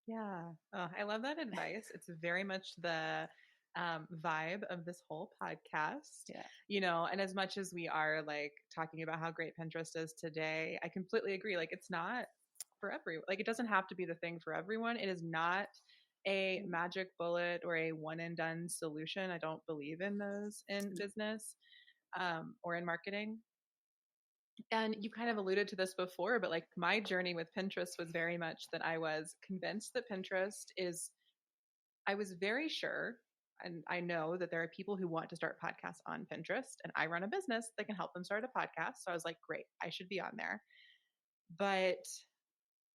S1: Yeah. Oh, I love that advice. It's very much the vibe of this whole podcast,
S2: Yeah.
S1: and as much as we are like talking about how great Pinterest is today, I completely agree. Like, it's not for everyone. Like, it doesn't have to be the thing for everyone. It is not a magic bullet or a one and done solution. I don't believe in those in business or in marketing. And you kind of alluded to this before, but like my journey with Pinterest was very much that I was convinced that I was very sure, and I know that there are people who want to start podcasts on Pinterest, and I run a business that can help them start a podcast. So I was like, great, I should be on there. But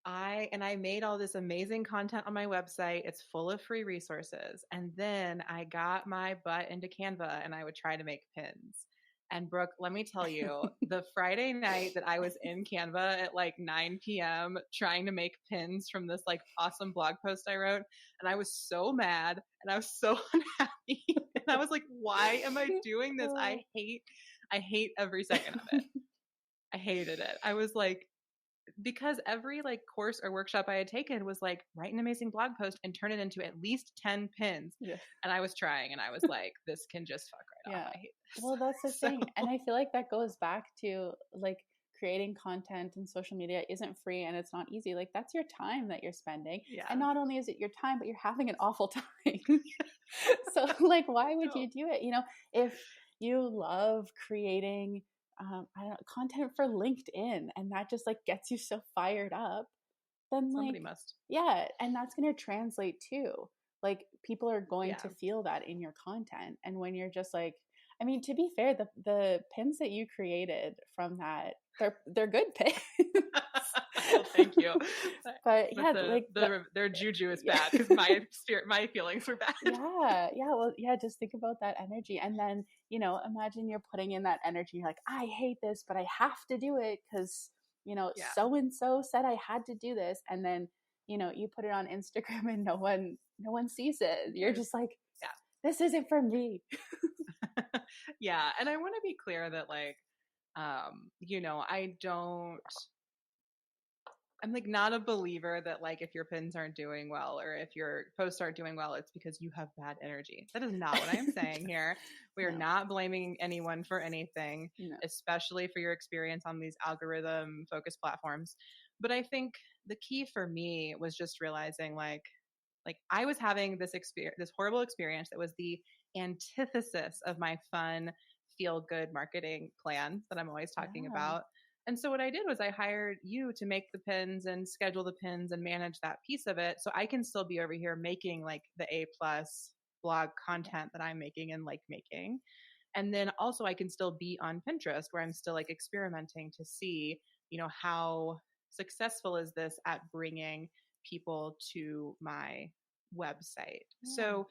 S1: I made all this amazing content on my website. It's full of free resources. And then I got my butt into Canva and I would try to make pins. And Brooke, let me tell you, the Friday night that I was in Canva at like 9 p.m. trying to make pins from this like awesome blog post I wrote, and I was so mad and I was so unhappy. And I was like, why am I doing this? I hate every second of it. I hated it. I was like, because every like course or workshop I had taken was like, write an amazing blog post and turn it into at least 10 pins.
S2: Yeah.
S1: And I was trying and I was like, this can just fuck right off.
S2: Yeah.
S1: I hate this.
S2: Well, that's the
S1: So
S2: thing. And I feel like that goes back to like creating content and social media isn't free and it's not easy. Like, that's your time that you're spending. And
S1: yeah.
S2: not only is it your time, but you're having an awful time. So like, why would
S1: No,
S2: you do it? If you love creating I don't know, content for LinkedIn, and that just like gets you so fired up, then like,
S1: somebody must.
S2: yeah, and that's going to translate too. Like, people are going
S1: Yeah.
S2: to feel that in your content. And when you're just like, I mean, to be fair, the pins that you created from that, they're good pins.
S1: Well, thank you.
S2: But
S1: But
S2: yeah, like
S1: their juju is
S2: yeah.
S1: bad because my feelings were bad.
S2: Yeah, well, yeah, just think about that energy. And then, imagine you're putting in that energy. You're like, I hate this, but I have to do it because,
S1: Yeah.
S2: so and so said I had to do this. And then, you put it on Instagram and no one sees it. You're
S1: Cares.
S2: just like,
S1: Yeah.
S2: this isn't for me.
S1: Yeah. And I want to be clear that like, I don't I'm like not a believer that like if your pins aren't doing well or if your posts aren't doing well, it's because you have bad energy. That is not what I am saying here. We are
S2: No,
S1: not blaming anyone for anything,
S2: no.
S1: especially for your experience on these algorithm focused platforms. But I think the key for me was just realizing like I was having this horrible experience that was the antithesis of my fun feel good marketing plan that I'm always talking
S2: Yeah.
S1: about. And so what I did was I hired you to make the pins and schedule the pins and manage that piece of it so I can still be over here making like the A plus blog
S2: Yeah.
S1: content that I'm making and like making. And then also I can still be on Pinterest where I'm still like experimenting to see, how successful is this at bringing people to my website.
S2: Yeah.
S1: So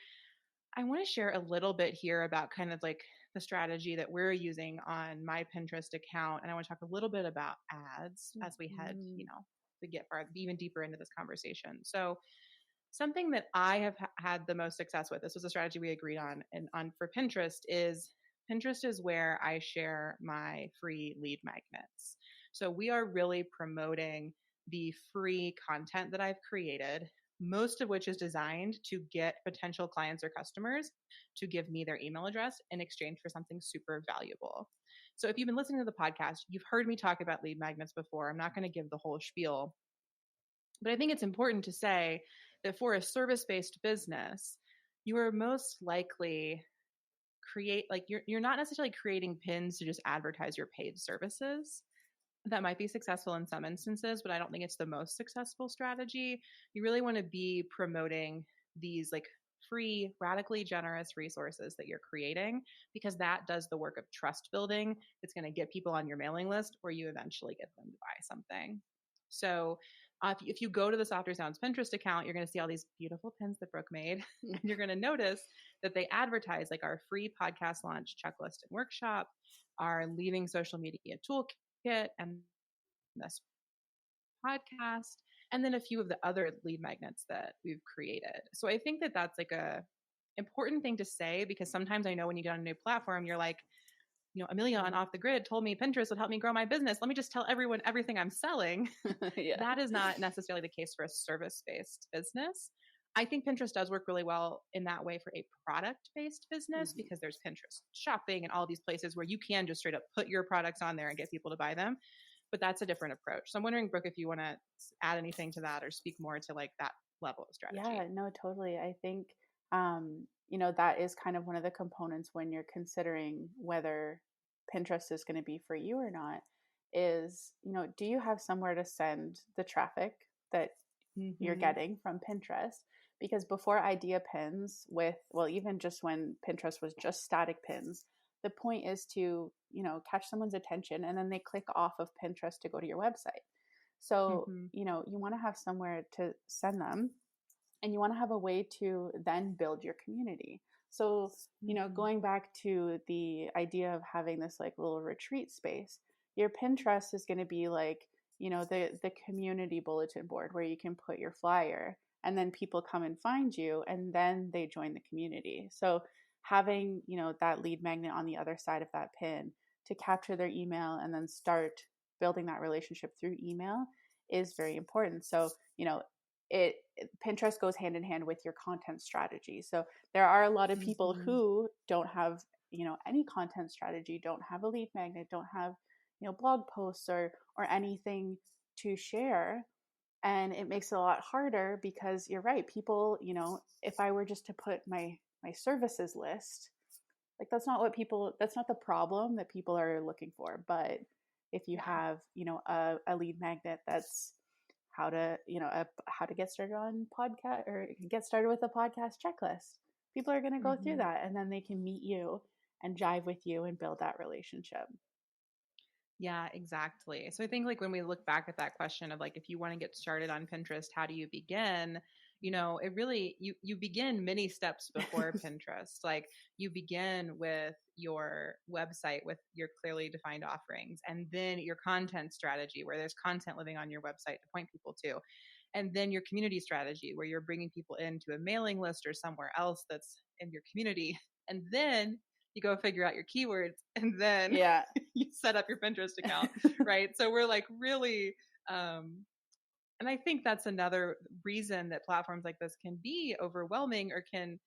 S1: I want to share a little bit here about kind of like the strategy that we're using on my Pinterest account. And I want to talk a little bit about ads as we head,
S2: Mhm.
S1: we get even deeper into this conversation. So something that I have had the most success with, this was a strategy we agreed on and on for Pinterest is where I share my free lead magnets. So we are really promoting the free content that I've created most of which is designed to get potential clients or customers to give me their email address in exchange for something super valuable. So if you've been listening to the podcast, you've heard me talk about lead magnets before. I'm not going to give the whole spiel, but I think it's important to say that for a service-based business, you are most likely you're not necessarily creating pins to just advertise your paid services. That might be successful in some instances, but I don't think it's the most successful strategy. You really want to be promoting these like free, radically generous resources that you're creating, because that does the work of trust building. It's going to get people on your mailing list where you eventually get them to buy something. So if you go to the Softer Sounds Pinterest account, you're going to see all these beautiful pins that Brooke made. And you're going to notice that they advertise like our free podcast launch checklist and workshop, our Leaving Social Media Toolkit, and this podcast, and then a few of the other lead magnets that we've created. So I think that that's like a important thing to say, because sometimes I know when you get on a new platform, you're like, Amelia on Off the Grid told me Pinterest would help me grow my business. Let me just tell everyone everything I'm selling.
S2: Yeah.
S1: That is not necessarily the case for a service-based business. I think Pinterest does work really well in that way for a product-based business, because there's Pinterest shopping and all these places where you can just straight up put your products on there and get people to buy them. But that's a different approach. So I'm wondering, Brooke, if you want to add anything to that or speak more to like that level of
S2: Yeah,
S1: strategy.
S2: no, totally. I think, that is kind of one of the components when you're considering whether Pinterest is going to be for you or not is, do you have somewhere to send the traffic that you're
S1: Mm-hmm.
S2: getting from Pinterest? Because before idea pins well, even just when Pinterest was just static pins, the point is to, catch someone's attention and then they click off of Pinterest to go to your website. So,
S1: Mm-hmm.
S2: you want to have somewhere to send them, and you want to have a way to then build your community. So,
S1: Mm-hmm.
S2: going back to the idea of having this like little retreat space, your Pinterest is going to be like, the community bulletin board where you can put your flyer, and then people come and find you and then they join the community. So having, that lead magnet on the other side of that pin to capture their email and then start building that relationship through email is very important. So, it Pinterest goes hand in hand with your content strategy. So there are a lot of people
S1: Mm-hmm.
S2: who don't have, any content strategy, don't have a lead magnet, don't have, blog posts or anything to share. And it makes it a lot harder because you're right. People, if I were just to put my services list, like that's not the problem that people are looking for. But if you
S1: Yeah.
S2: have, a lead magnet that's how to get started on podcast or get started with a podcast checklist, people are going to go through
S1: Mm-hmm.
S2: that and then they can meet you and jive with you and build that relationship.
S1: Yeah, exactly. So I think like when we look back at that question of like if you want to get started on Pinterest, how do you begin? It really you begin many steps before Pinterest. Like you begin with your website with your clearly defined offerings, and then your content strategy where there's content living on your website to point people to. And then your community strategy where you're bringing people into a mailing list or somewhere else that's in your community. And then you go figure out your keywords, and then
S2: Yeah.
S1: you set up your Pinterest account, right? So we're like really, and I think that's another reason that platforms like this can be overwhelming, or can,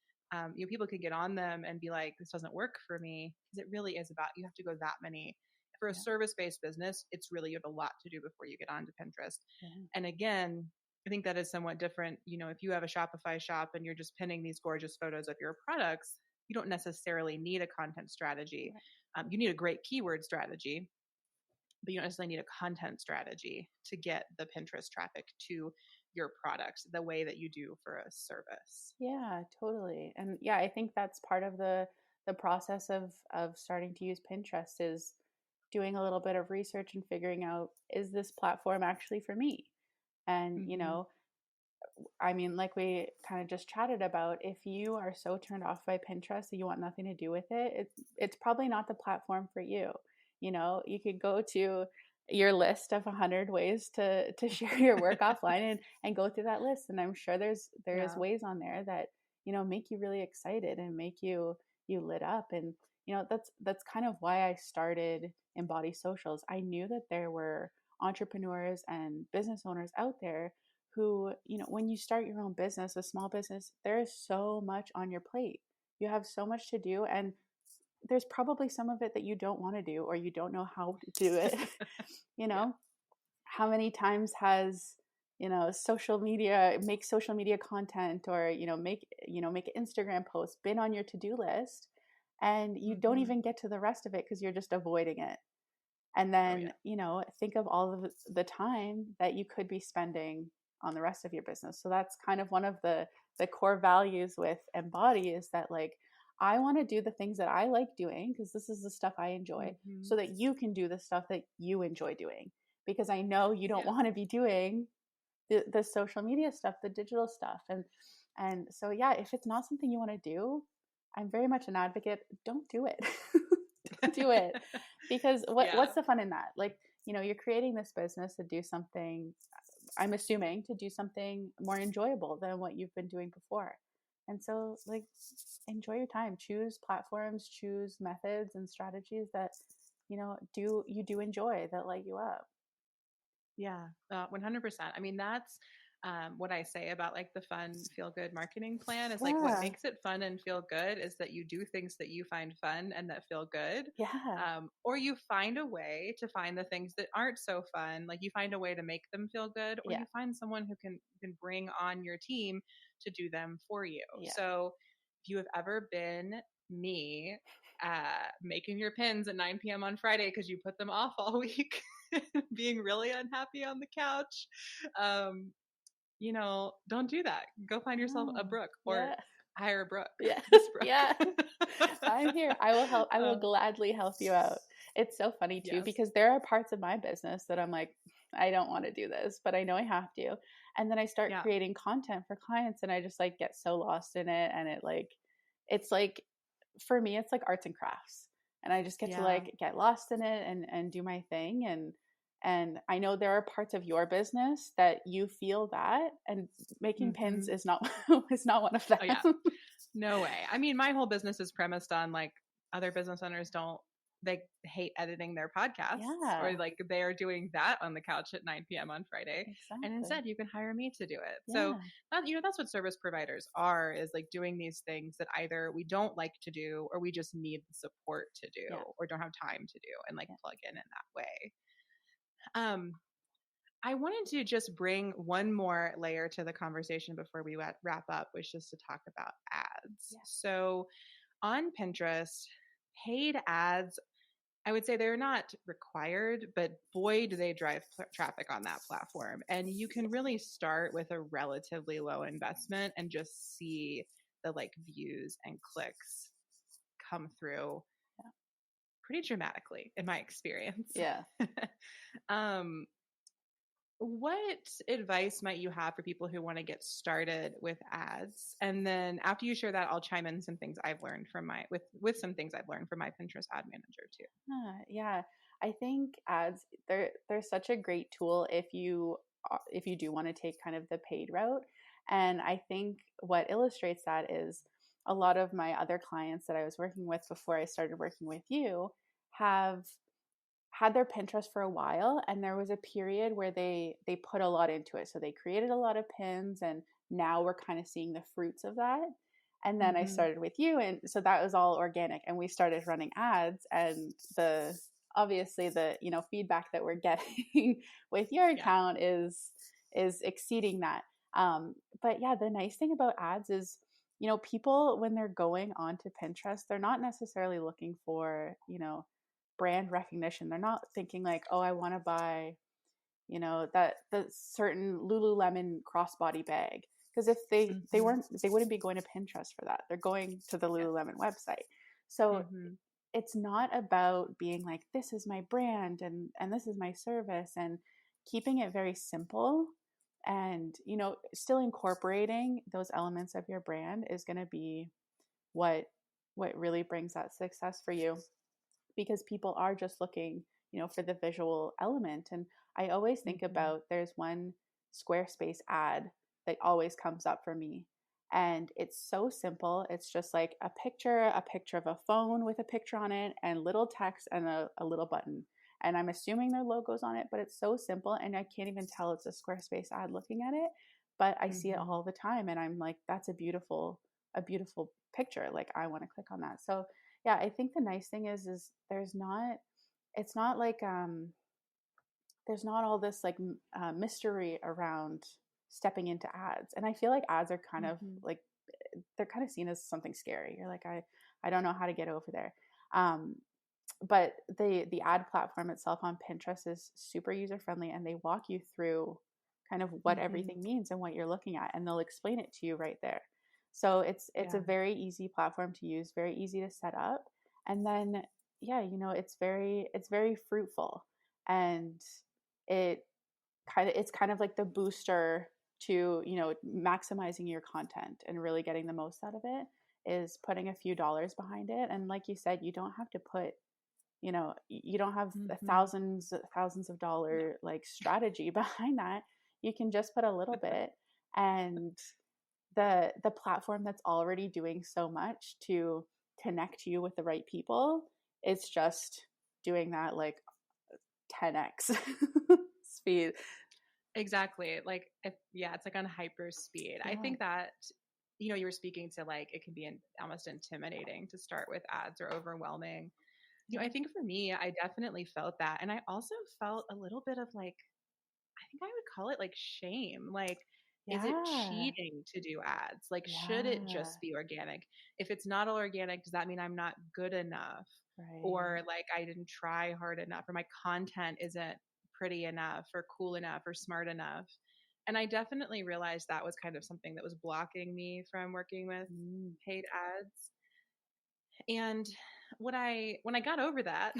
S1: people can get on them and be like, this doesn't work for me, because it really is about, you have to go that many. For a
S2: Yeah.
S1: service-based business, it's really, you have a lot to do before you get onto Pinterest.
S2: Yeah.
S1: And again, I think that is somewhat different. If you have a Shopify shop and you're just pinning these gorgeous photos of your products, you don't necessarily need a content strategy.
S2: Right.
S1: You need a great keyword strategy, but you don't necessarily need a content strategy to get the Pinterest traffic to your product the way that you do for a service.
S2: Yeah, totally. And yeah, I think that's part of the process of starting to use Pinterest is doing a little bit of research and figuring out, is this platform actually for me? And
S1: Mm-hmm.
S2: I mean, like we kind of just chatted about, if you are so turned off by Pinterest that you want nothing to do with it, it's probably not the platform for you. You could go to your list of 100 ways to share your work offline and go through that list. And I'm sure there's
S1: Yeah.
S2: ways on there that, make you really excited and make you lit up. And, that's kind of why I started Embody Socials. I knew that there were entrepreneurs and business owners out there who, when you start your own business, a small business, there is so much on your plate. You have so much to do, and there's probably some of it that you don't want to do or you don't know how to do it. you
S1: Yeah.
S2: know, how many times has, make social media content, or, make an Instagram post been on your to-do list, and you don't
S1: Hmm.
S2: even get to the rest of it because you're just avoiding it. And
S1: Oh
S2: then,
S1: yeah.
S2: think of all of the time that you could be spending on the rest of your business. So that's kind of one of the core values with Embody, is that, like, I want to do the things that I like doing because this is the stuff I enjoy,
S1: Hmm.
S2: so that you can do the stuff that you enjoy doing. Because I know you don't
S1: Yeah.
S2: want to be doing the social media stuff, the digital stuff. And so, yeah, if it's not something you want to do, I'm very much an advocate. Don't do it. Don't do it. Because
S1: Yeah.
S2: what's the fun in that? Like, you're creating this business to do something, I'm assuming, to do something more enjoyable than what you've been doing before. And so, like, enjoy your time. Choose platforms, choose methods and strategies that, do enjoy, that light you up.
S1: Yeah, 100%. I mean, that's what I say about like the fun, feel good marketing plan is like what
S2: Yeah.
S1: makes it fun and feel good is that you do things that you find fun and that feel good.
S2: Yeah.
S1: Or you find a way to find the things that aren't so fun, like you find a way to make them feel good, or
S2: Yeah.
S1: you find someone who can bring on your team to do them for you.
S2: Yeah.
S1: So if you have ever been me, making your pins at 9 p.m. on Friday because you put them off all week, being really unhappy on the couch, um, don't do that. Go find yourself a
S2: Oh,
S1: Brooke or
S2: yeah.
S1: hire Brooke,
S2: Yeah.
S1: this Brooke.
S2: Yeah. I'm here. I will help. I will
S1: um,
S2: gladly help you out. It's so funny too,
S1: yes.
S2: because there are parts of my business that I'm like, I don't want to do this, but I know I have to. And then I start
S1: Yeah.
S2: creating content for clients, and I just, like, get so lost in it. And it's like, for me, it's like arts and crafts. And I just get to,
S1: Yeah.
S2: like, get lost in it and do my thing. And I know there are parts of your business that you feel that, and making pins
S1: Hmm.
S2: is not is not one of
S1: Oh yeah.
S2: them.
S1: No way. I mean, my whole business is premised on like other business owners don't they hate editing their podcasts or
S2: Yeah,
S1: like they are doing that on the couch at 9 p.m. on Friday. And
S2: exactly.
S1: instead you can hire me to do it. So
S2: Yeah,
S1: that's what service providers are, is like doing these things that either we don't like to do or we just need the support to do
S2: yeah,
S1: or don't have time to do and like
S2: yeah.
S1: plug in that way. Um, I wanted to just bring one more layer to the conversation before we wrap up, which is to talk about ads.
S2: Yeah.
S1: So on Pinterest, paid ads, I would say they're not required, but boy, do they drive traffic on that platform. And you can really start with a relatively low investment and just see the like views and clicks come through pretty dramatically in my experience.
S2: Yeah.
S1: um, what advice might you have for people who want to get started with ads? And then after you share that, I'll chime in some things I've learned from my with some things I've learned from my Pinterest ad manager too.
S2: Yeah. I think ads, they're such a great tool if you do want to take kind of the paid route. And I think what illustrates that is a lot of my other clients that I was working with before I started working with you have had their Pinterest for a while, and there was a period where they put a lot into it. So they created a lot of pins, and now we're kind of seeing the fruits of that. And then I
S1: Mm-hmm.
S2: started with you, and so that was all organic, and we started running ads, and the obviously the, feedback that we're getting with your
S1: Yeah.
S2: account is exceeding that. But yeah, the nice thing about ads is, people, when they're going onto Pinterest, they're not necessarily looking for, brand recognition. They're not thinking like, oh, I want to buy, that the certain Lululemon crossbody bag. Because if
S1: Mm-hmm.
S2: they wouldn't be going to Pinterest for that. They're going to the
S1: Yeah.
S2: Lululemon website. So
S1: Mm-hmm.
S2: it's not about being like, this is my brand and this is my service, and keeping it very simple, and, still incorporating those elements of your brand is going to be what really brings that success for you, because people are just looking, for the visual element. And I always think
S1: Mm-hmm.
S2: about, there's one Squarespace ad that always comes up for me. And it's so simple. It's just like a picture of a phone with a picture on it, and little text, and a little button. and I'm assuming their logo's on it, but it's so simple and I can't even tell it's a Squarespace ad looking at it, but I see it
S1: Mm-hmm.
S2: all the time and I'm like, that's a beautiful picture. Like I want to click on that. So yeah, I think the nice thing is there's not, it's not like, there's not all this like mystery around stepping into ads. And I feel like ads are kind of
S1: Mm-hmm.
S2: like, they're kind of seen as something scary. You're like, I don't know how to get over there. Um, but the ad platform itself on Pinterest is super user friendly, and they walk you through kind of what
S1: Mm-hmm.
S2: everything means and what you're looking at, and they'll explain it to you right there. So it's a
S1: Yeah.
S2: very easy platform to use, very easy to set up, and then yeah, it's very fruitful, and it it's kind of like the booster to maximizing your content and really getting the most out of it is putting a few dollars behind it. And like you said, you don't have to put, you don't have a
S1: Mm-hmm.
S2: thousands of
S1: No.
S2: dollar like strategy behind that. You can just put a little bit, and the platform that's already doing so much to connect you with the right people, it's just doing that like 10x speed.
S1: Exactly. Like, yeah, it's like on hyper speed. I
S2: Yeah.
S1: think that, you were speaking to like, it can be almost intimidating to start with ads or overwhelming. I
S2: Yeah.
S1: think for me, I definitely felt that. And I also felt a little bit of like, I think I would call it like shame. Like, is it
S2: Yeah.
S1: cheating to do ads? Like, should it
S2: Yeah.
S1: just be organic? If it's not all organic, does that mean I'm not good enough?
S2: Right.
S1: Or like I didn't try hard enough, or my content isn't pretty enough, or cool enough, or smart enough? And I definitely realized that was kind of something that was blocking me from working with
S2: Mm.
S1: paid ads. And when I got over that,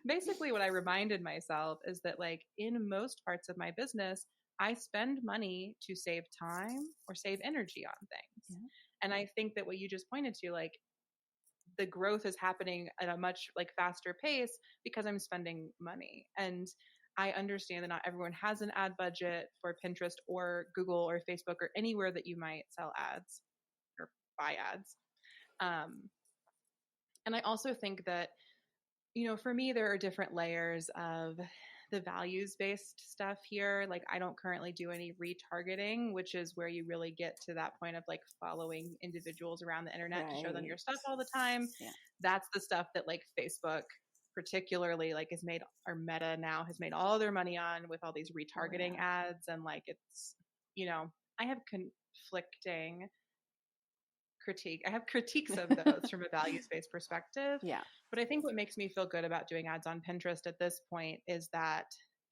S1: basically what I reminded myself is that like in most parts of my business, I spend money to save time or save energy on things.
S2: Yeah.
S1: And I think that what you just pointed to, like the growth is happening at a much like faster pace because I'm spending money. And I understand that not everyone has an ad budget for Pinterest or Google or Facebook or anywhere that you might sell ads or buy ads. Um, and I also think that, for me, there are different layers of the values based stuff here. Like, I don't currently do any retargeting, which is where you really get to that point of like following individuals around the internet to show them
S2: Right.
S1: your stuff all the time.
S2: Yeah.
S1: That's the stuff that like Facebook, particularly, like, is made, or Meta now has made all their money on with all these
S2: Oh
S1: retargeting
S2: yeah.
S1: ads. And like, you know, I have conflicting critique. I have critiques of those from a values based perspective.
S2: Yeah.
S1: But I think what makes me feel good about doing ads on Pinterest at this point is that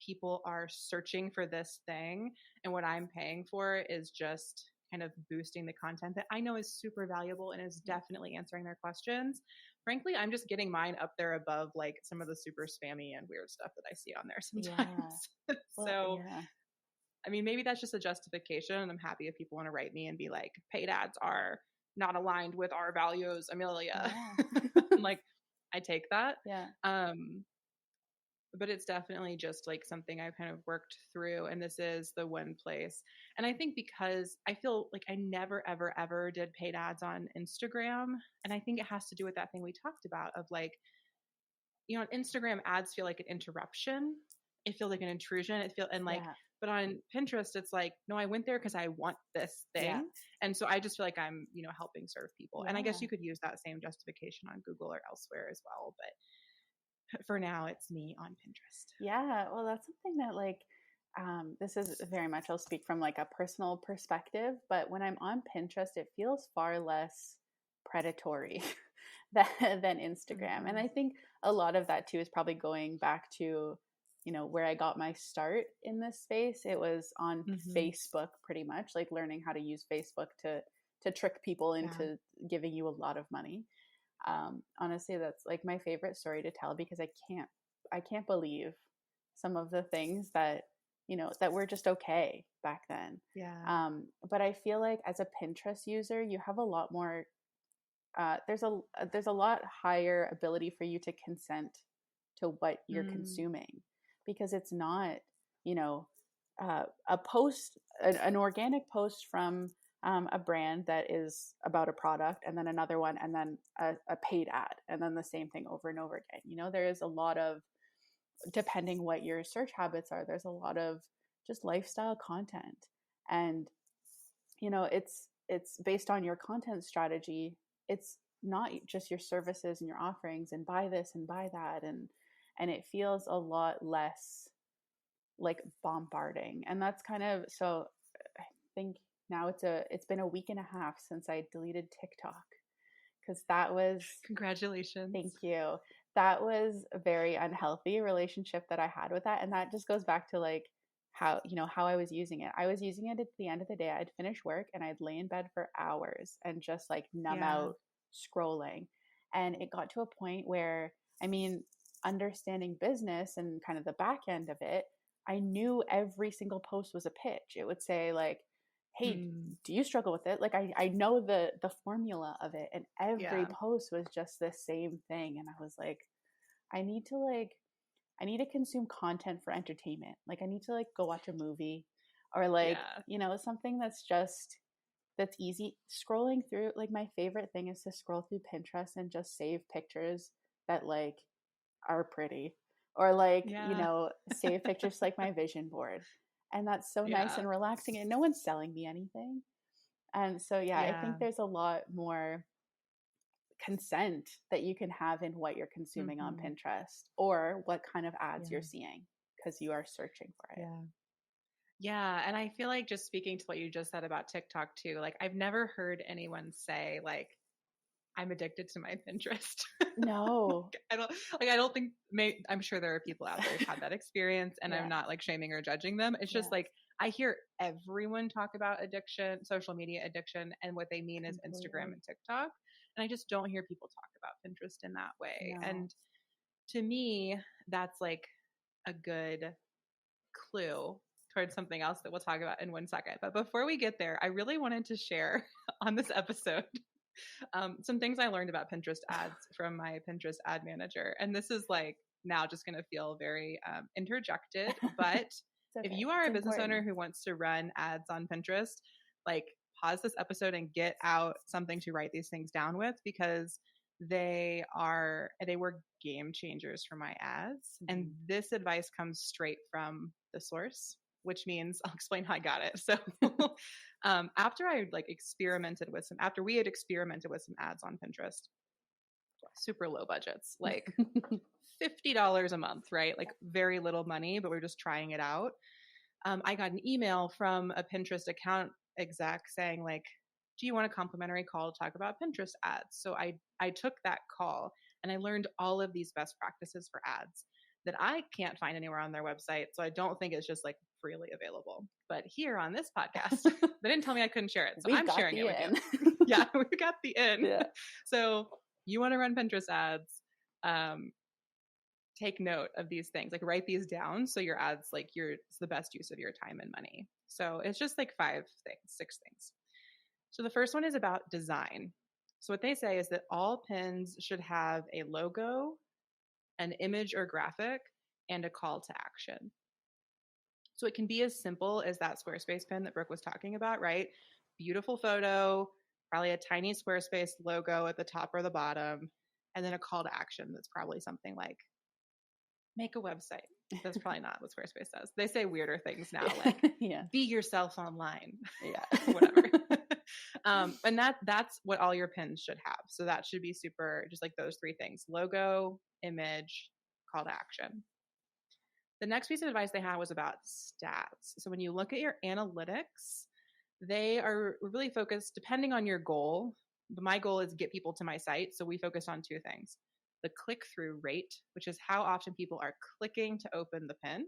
S1: people are searching for this thing. And what I'm paying for is just kind of boosting the content that I know is super valuable and is
S2: Yeah.
S1: definitely answering their questions. Frankly, I'm just getting mine up there above like some of the super spammy and weird stuff that I see on there
S2: Yeah.
S1: sometimes.
S2: Well,
S1: So,
S2: yeah.
S1: I mean, maybe that's just a justification. And I'm happy if people want to write me and be like, paid ads are not aligned with our values, Amelia.
S2: Yeah.
S1: I'm like, I take that.
S2: Yeah.
S1: Um, but it's definitely just like something I've kind of worked through. And this is the one place. And I think because I feel like I never, ever, ever did paid ads on Instagram. And I think it has to do with that thing we talked about of like, on Instagram, ads feel like an interruption. It feels like an intrusion. And like,
S2: Yeah.
S1: but on Pinterest, it's like, no, I went there because I want this
S2: Yeah.
S1: thing. And so I just feel like I'm, helping serve people. And I guess
S2: Yeah.
S1: you could use that same justification on Google or elsewhere as well. But for now, it's me on Pinterest.
S2: Yeah. Well, that's something that like, this is very much, I'll speak from like a personal perspective, but when I'm on Pinterest, it feels far less predatory than Instagram. And
S1: Mm-hmm.
S2: I think a lot of that too is probably going back to, where I got my start in this space. It was on
S1: Mm-hmm.
S2: Facebook pretty much, like learning how to use Facebook to trick people
S1: Yeah.
S2: into giving you a lot of money. Honestly, that's like my favorite story to tell because I can't believe some of the things that that were just okay back then.
S1: Yeah.
S2: But I feel like as a Pinterest user, you have a lot more. There's a lot higher ability for you to consent to what you're
S1: Mm.
S2: consuming because it's not you know a post an organic post from a brand that is about a product and then another one and then a paid ad and then the same thing over and over again. There is a lot of depending what your search habits are, there's a lot of just lifestyle content. And it's based on your content strategy. It's not just your services and your offerings and buy this and buy that, and it feels a lot less like bombarding. And that's kind of, so I think now it's been a week and a half since I deleted TikTok, because that was,
S1: Congratulations.
S2: thank you, that was a very unhealthy relationship that I had with that. And that just goes back to like how I was using it. I was using it at the end of the day. I'd finish work and I'd lay in bed for hours and just like numb
S1: Yeah.
S2: out scrolling. And it got to a point where, I mean, understanding business and kind of the back end of it, I knew every single post was a pitch. It would say like, hey, do you struggle with it? Like I know the formula of it, and every
S1: Yeah.
S2: post was just the same thing. And I was like, I need to like I need to consume content for entertainment. Like I need to like go watch a movie, or like,
S1: Yeah.
S2: something that's easy. Scrolling through, like my favorite thing is to scroll through Pinterest and just save pictures that like are pretty, or like,
S1: Yeah.
S2: save pictures like my vision board. And that's so nice
S1: Yeah.
S2: and relaxing, and no one's selling me anything. And so yeah, I
S1: Yeah.
S2: think there's a lot more consent that you can have in what you're consuming on
S1: Mm-hmm.
S2: Pinterest, or what kind of ads you're
S1: Yeah.
S2: seeing, because you are searching for it.
S1: Yeah. Yeah. And I feel like, just speaking to what you just said about TikTok too, like I've never heard anyone say like, I'm addicted to my Pinterest.
S2: No.
S1: I don't think, I'm sure there are people out there who've had that experience, and I'm
S2: Yeah.
S1: not like shaming or judging them. It's just
S2: Yeah.
S1: like, I hear everyone talk about addiction, social media addiction, and what they mean is Instagram
S2: Completely.
S1: and TikTok. And I just don't hear people talk about Pinterest in that way.
S2: No.
S1: And to me, that's like a good clue towards something else that we'll talk about in one second. But before we get there, I really wanted to share on this episode some things I learned about Pinterest ads from my Pinterest ad manager. And this is like now just going to feel very interjected, but
S2: It's
S1: if
S2: okay.
S1: you are
S2: It's
S1: a business owner
S2: important.
S1: who wants to run ads on Pinterest, like pause this episode and get out something to write these things down with, because they were game changers for my ads. And
S2: Mhm.
S1: this advice comes straight from the source, which means I'll explain how I got it. So after we had experimented with some ads on Pinterest, super low budgets, like $50 a month, right? Like very little money, but we're just trying it out. I got an email from a Pinterest account exec saying like, do you want a complimentary call to talk about Pinterest ads? So I took that call, and I learned all of these best practices for ads that I can't find anywhere on their website. So I don't think it's just like freely available. But here on this podcast, they didn't tell me I couldn't share it. So
S2: We've
S1: I'm
S2: got
S1: sharing it
S2: the
S1: with
S2: in.
S1: you. Yeah, we got the in.
S2: Yeah.
S1: So you want to run Pinterest ads, um, take note of these things, like write these down, so your ads, like it's the best use of your time and money. So it's just like six things. So the first one is about design. So what they say is that all pins should have a logo, an image or graphic, and a call to action. So it can be as simple as that Squarespace pin that Brooke was talking about, right? Beautiful photo, probably a tiny Squarespace logo at the top or the bottom, and then a call to action that's probably something like make a website. That's probably not what Squarespace does. They say weirder things now, like
S2: Yeah.
S1: be yourself online,
S2: Yeah.
S1: whatever. And that's what all your pins should have. So that should be super, just like those three things: logo, image, call to action. The next piece of advice they had was about stats. So when you look at your analytics, they are really focused depending on your goal. But my goal is get people to my site. So we focus on two things: the click through rate, which is how often people are clicking to open the pin,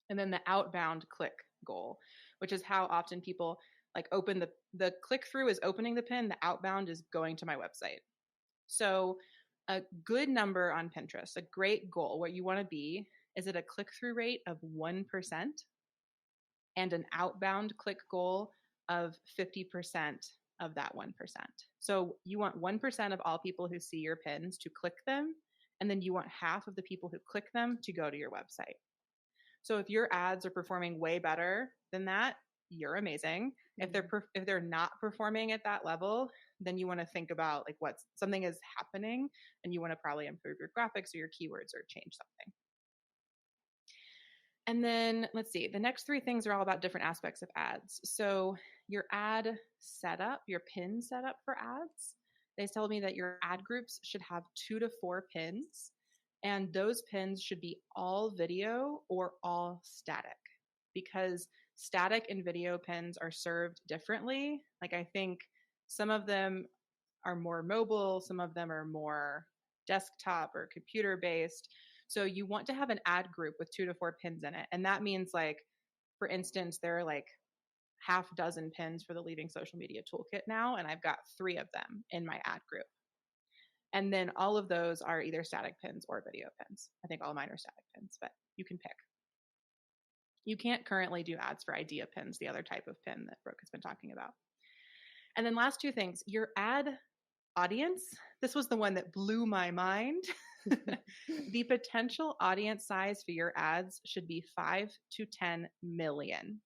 S1: and then the outbound click goal, which is how often people like open the click through is opening the pin, the outbound is going to my website. So a good number on Pinterest, a great goal, what you want to be is at a click through rate of 1% and an outbound click goal of 50% of that 1%. So you want 1% of all people who see your pins to click them, and then you want half of the people who click them to go to your website. So if your ads are performing way better than that, you're amazing.
S2: Mm-hmm.
S1: If they're not performing at that level, then you want to think about like something is happening, and you want to probably improve your graphics or your keywords or change something. And then let's see, the next three things are all about different aspects of ads. So your ad setup, your pin setup for ads, they tell me that your ad groups should have 2 to 4 pins, and those pins should be all video or all static, because static and video pins are served differently. Like I think some of them are more mobile, some of them are more desktop or computer based. So you want to have an ad group with 2 to 4 pins in it. And that means, like, for instance, there are like half dozen pins for the Leaving Social Media Toolkit now, and I've got 3 of them in my ad group. And then all of those are either static pins or video pins. I think all of mine are static pins, but you can pick. You can't currently do ads for idea pins, the other type of pin that Brooke has been talking about. And then last 2 things, your ad audience. This was the one that blew my mind. The potential audience size for your ads should be 5 to 10 million.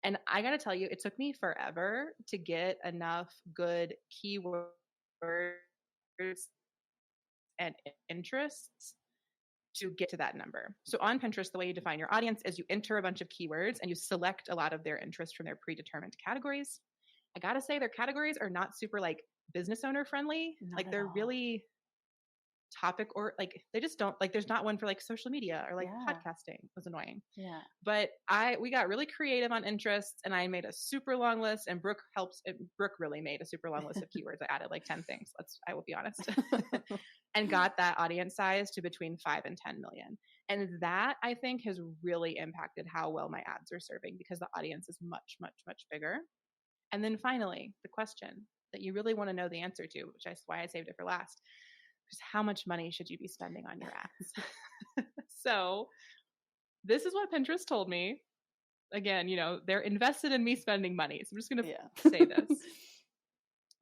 S1: And I got to tell you, it took me forever to get enough good keywords and interests to get to that number. So on Pinterest, the way you define your audience is you enter a bunch of keywords and you select a lot of their interest from their predetermined categories. I got to say, their categories are not super like business owner friendly.
S2: Not
S1: like
S2: at
S1: they're
S2: all.
S1: really topic, or like they just don't, like there's not one for like social media or like
S2: Yeah.
S1: podcasting. It was annoying.
S2: Yeah.
S1: But we got really creative on interests, and I made a super long list, and Brooke really made a super long list of keywords. I added like 10 things. I will be honest. And got that audience size to between 5 and 10 million. And that, I think, has really impacted how well my ads are serving, because the audience is much, much, much bigger. And then finally, the question that you really want to know the answer to, which is why I saved it for last, is how much money should you be spending on your ads? So this is what Pinterest told me. Again, they're invested in me spending money. So I'm just going to say this.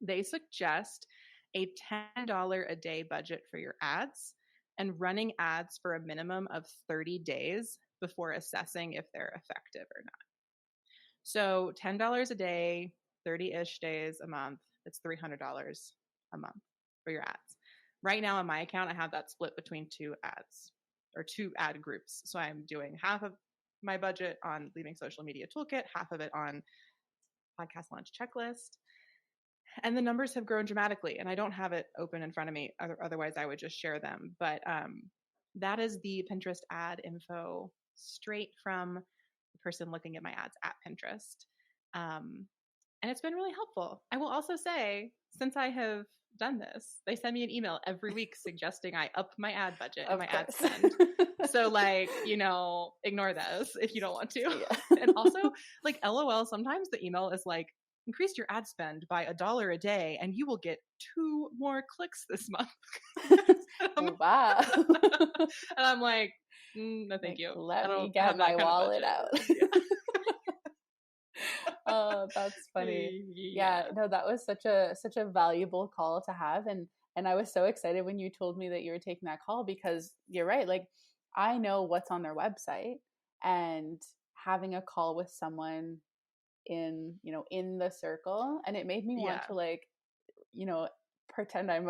S1: They suggest a $10 a day budget for your ads, and running ads for a minimum of 30 days before assessing if they're effective or not. So $10 a day, 30-ish days a month, it's $300 a month for your ads. Right now on my account, I have that split between 2 ads, or 2 ad groups. So I'm doing half of my budget on Leaving Social Media Toolkit, half of it on Podcast Launch Checklist. And the numbers have grown dramatically, and I don't have it open in front of me. Otherwise, I would just share them. But that is the Pinterest ad info straight from the person looking at my ads at Pinterest. And it's been really helpful. I will also say, since I have done this, they send me an email every week suggesting I up my ad budget and my ad spend. So ignore those if you don't want to. Yeah. And also, like, LOL, sometimes the email is like, increase your ad spend by $1 a day and you will get 2 more clicks this month.
S2: Wow.
S1: And I'm like, no, thank you.
S2: Let me get my wallet out. Yeah. Oh, that's funny. Yeah, no, that was such a valuable call to have. And I was so excited when you told me that you were taking that call, because you're right. Like, I know what's on their website, and having a call with someone in the circle, and it made me want to pretend I'm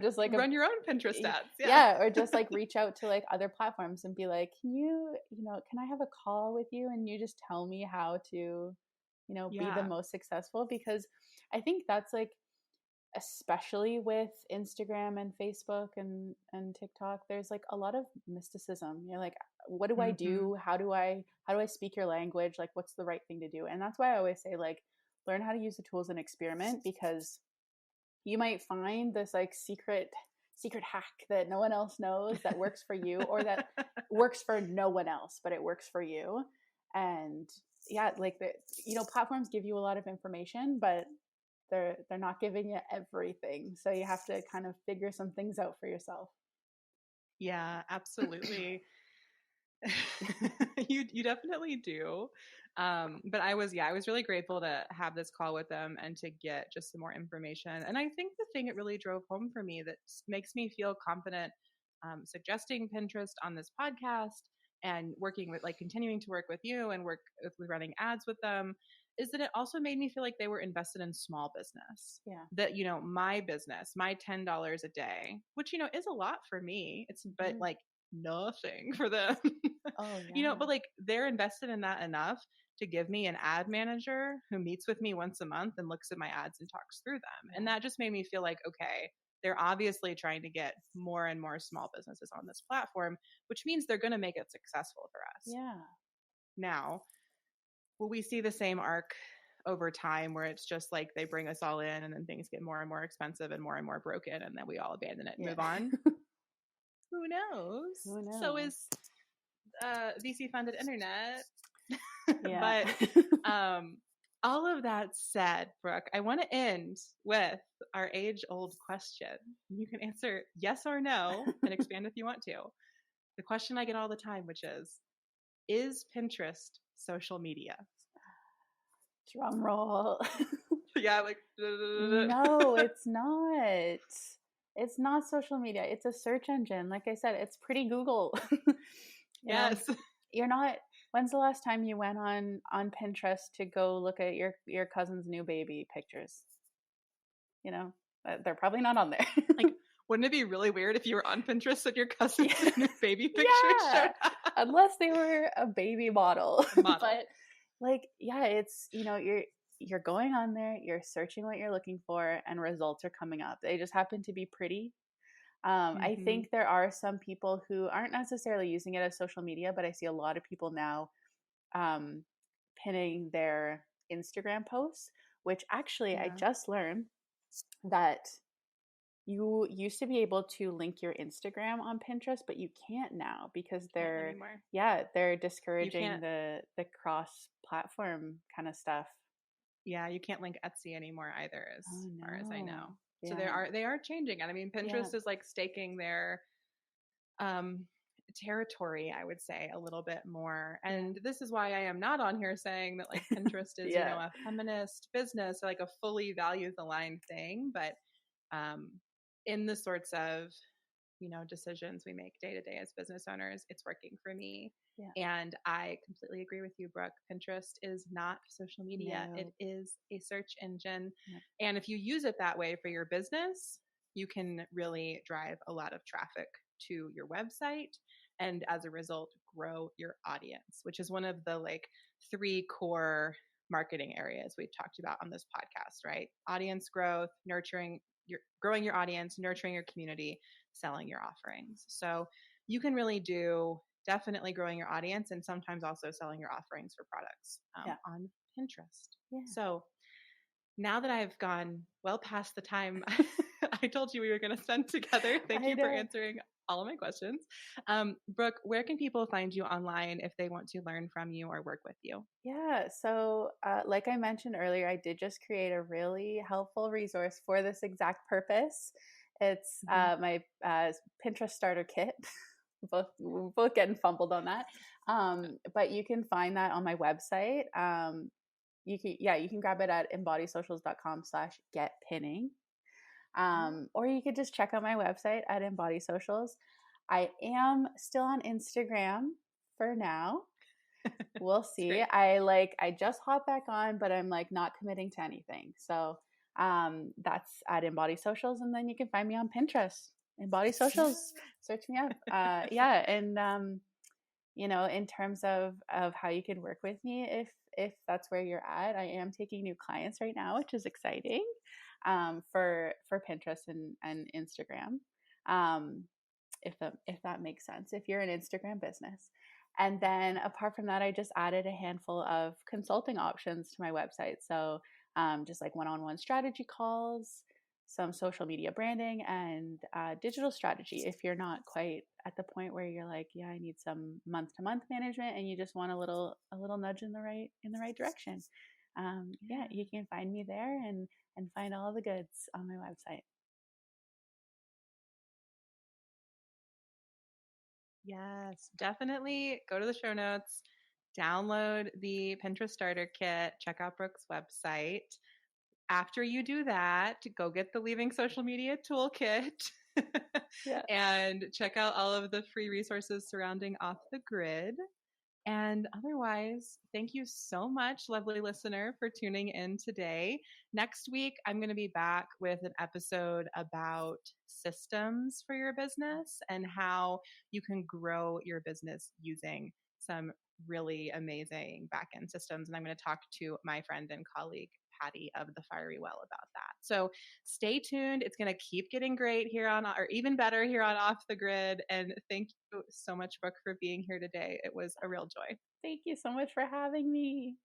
S2: just like
S1: run your own Pinterest ads.
S2: Yeah, or just like reach out to like other platforms and be like, can I have a call with you and you just tell me how to be the most successful? Because I think that's like, especially with Instagram and Facebook and TikTok, there's like a lot of mysticism. You're like, what do I do? How do I speak your language? Like, what's the right thing to do? And that's why I always say, like, learn how to use the tools and experiment, because you might find this like secret hack that no one else knows that works for you, or that works for no one else, but it works for you. And yeah, like platforms give you a lot of information, but they're not giving you everything. So you have to kind of figure some things out for yourself.
S1: Yeah, absolutely. You definitely do. But I was really grateful to have this call with them and to get just some more information. And I think the thing it really drove home for me that makes me feel confident suggesting Pinterest on this podcast and working with, like, continuing to work with you and work with running ads with them, is that it also made me feel like they were invested in small business.
S2: Yeah.
S1: That, my business, my $10 a day, which, is a lot for me. But like, nothing for them.
S2: Oh
S1: But
S2: yeah.
S1: like they're invested in that enough to give me an ad manager who meets with me once a month and looks at my ads and talks through them. And
S2: Yeah.
S1: that just made me feel like, okay, they're obviously trying to get more and more small businesses on this platform, which means they're going to make it successful for us.
S2: Yeah.
S1: Now, will we see the same arc over time where it's just like they bring us all in and then things get more and more expensive and more broken and then we all abandon it and
S2: Yeah.
S1: move on? Who knows?
S2: Who
S1: So
S2: knows?
S1: is VC funded internet.
S2: Yeah.
S1: But all of that said, Brooke, I want to end with our age old question. You can answer yes or no and expand if you want to. The question I get all the time, which is Pinterest social media?
S2: Drum roll.
S1: Yeah, like
S2: No, it's not. It's not social media. It's a search engine. Like I said, it's pretty Google. you know,
S1: yes.
S2: you're not. When's the last time you went on Pinterest to go look at your cousin's new baby pictures? You know, they're probably not on there.
S1: Like, wouldn't it be really weird if you were on Pinterest and your cousin's
S2: Yeah.
S1: new baby pictures showed up?
S2: Unless they were a baby model.
S1: Model.
S2: But like, yeah, it's you're going on there, you're searching what you're looking for, and results are coming up. They just happen to be pretty. I think there are some people who aren't necessarily using it as social media, but I see a lot of people now um, pinning their Instagram posts, which actually I
S1: Yeah.
S2: just learned that you used to be able to link your Instagram on Pinterest, but you can't now because they're
S1: anymore.
S2: discouraging the cross platform kind of stuff.
S1: Yeah, you can't link Etsy anymore either, as far as I know. So
S2: Yeah.
S1: they are changing. And I mean, Pinterest is like staking their um territory, I would say, a little bit more. And this is why I am not on here saying that like Pinterest is, a feminist business or like a fully values aligned thing, but in the sorts of decisions we make day to day as business owners, it's working for me. And I completely agree with you, Brooke. Pinterest is not social media.
S2: No.
S1: It is a search engine. And if you use it that way for your business, you can really drive a lot of traffic to your website and as a result grow your audience, which is one of the like 3 core marketing areas we've talked about on this podcast, right? Audience growth, growing your audience, nurturing your community, selling your offerings. So you can really do definitely growing your audience and sometimes also selling your offerings for products on Pinterest. So now that I've gone well past the time I told you we were going to spend together, thank you for answering all of my questions. Brooke, where can people find you online if they want to learn from you or work with you?
S2: Yeah, so like I mentioned earlier, I did just create a really helpful resource for this exact purpose. It's my Pinterest starter kit. both getting fumbled on that. But you can find that on my website. You can grab it at embodysocials.com/getpinning. Or you could just check out my website at Embody Socials. I am still on Instagram for now. We'll see. I just hopped back on, but I'm like not committing to anything. So that's at Embody Socials, and then you can find me on Pinterest. Embody Socials. Search me up. And in terms of how you can work with me, if that's where you're at, I am taking new clients right now, which is exciting. For Pinterest and Instagram, if that makes sense. If you're an Instagram business. And then apart from that, I just added a handful of consulting options to my website. So just like one-on-one strategy calls, some social media branding, and digital strategy. If you're not quite at the point where you're like, I need some month-to-month management, and you just want a little nudge in the right direction. You can find me there and find all the goods on my website.
S1: Yes, definitely go to the show notes, download the Pinterest starter kit, check out Brooke's website. After you do that, go get the Leaving Social Media Toolkit and check out all of the free resources surrounding Off the Grid. And otherwise, thank you so much, lovely listener, for tuning in today. Next week, I'm going to be back with an episode about systems for your business and how you can grow your business using some really amazing backend systems. And I'm going to talk to my friend and colleague, Patty of the Fiery Well, about that. So stay tuned. It's going to keep getting great here on, or even better here on Off the Grid. And thank you so much, Brooke, for being here today. It was a real joy.
S2: Thank you so much for having me.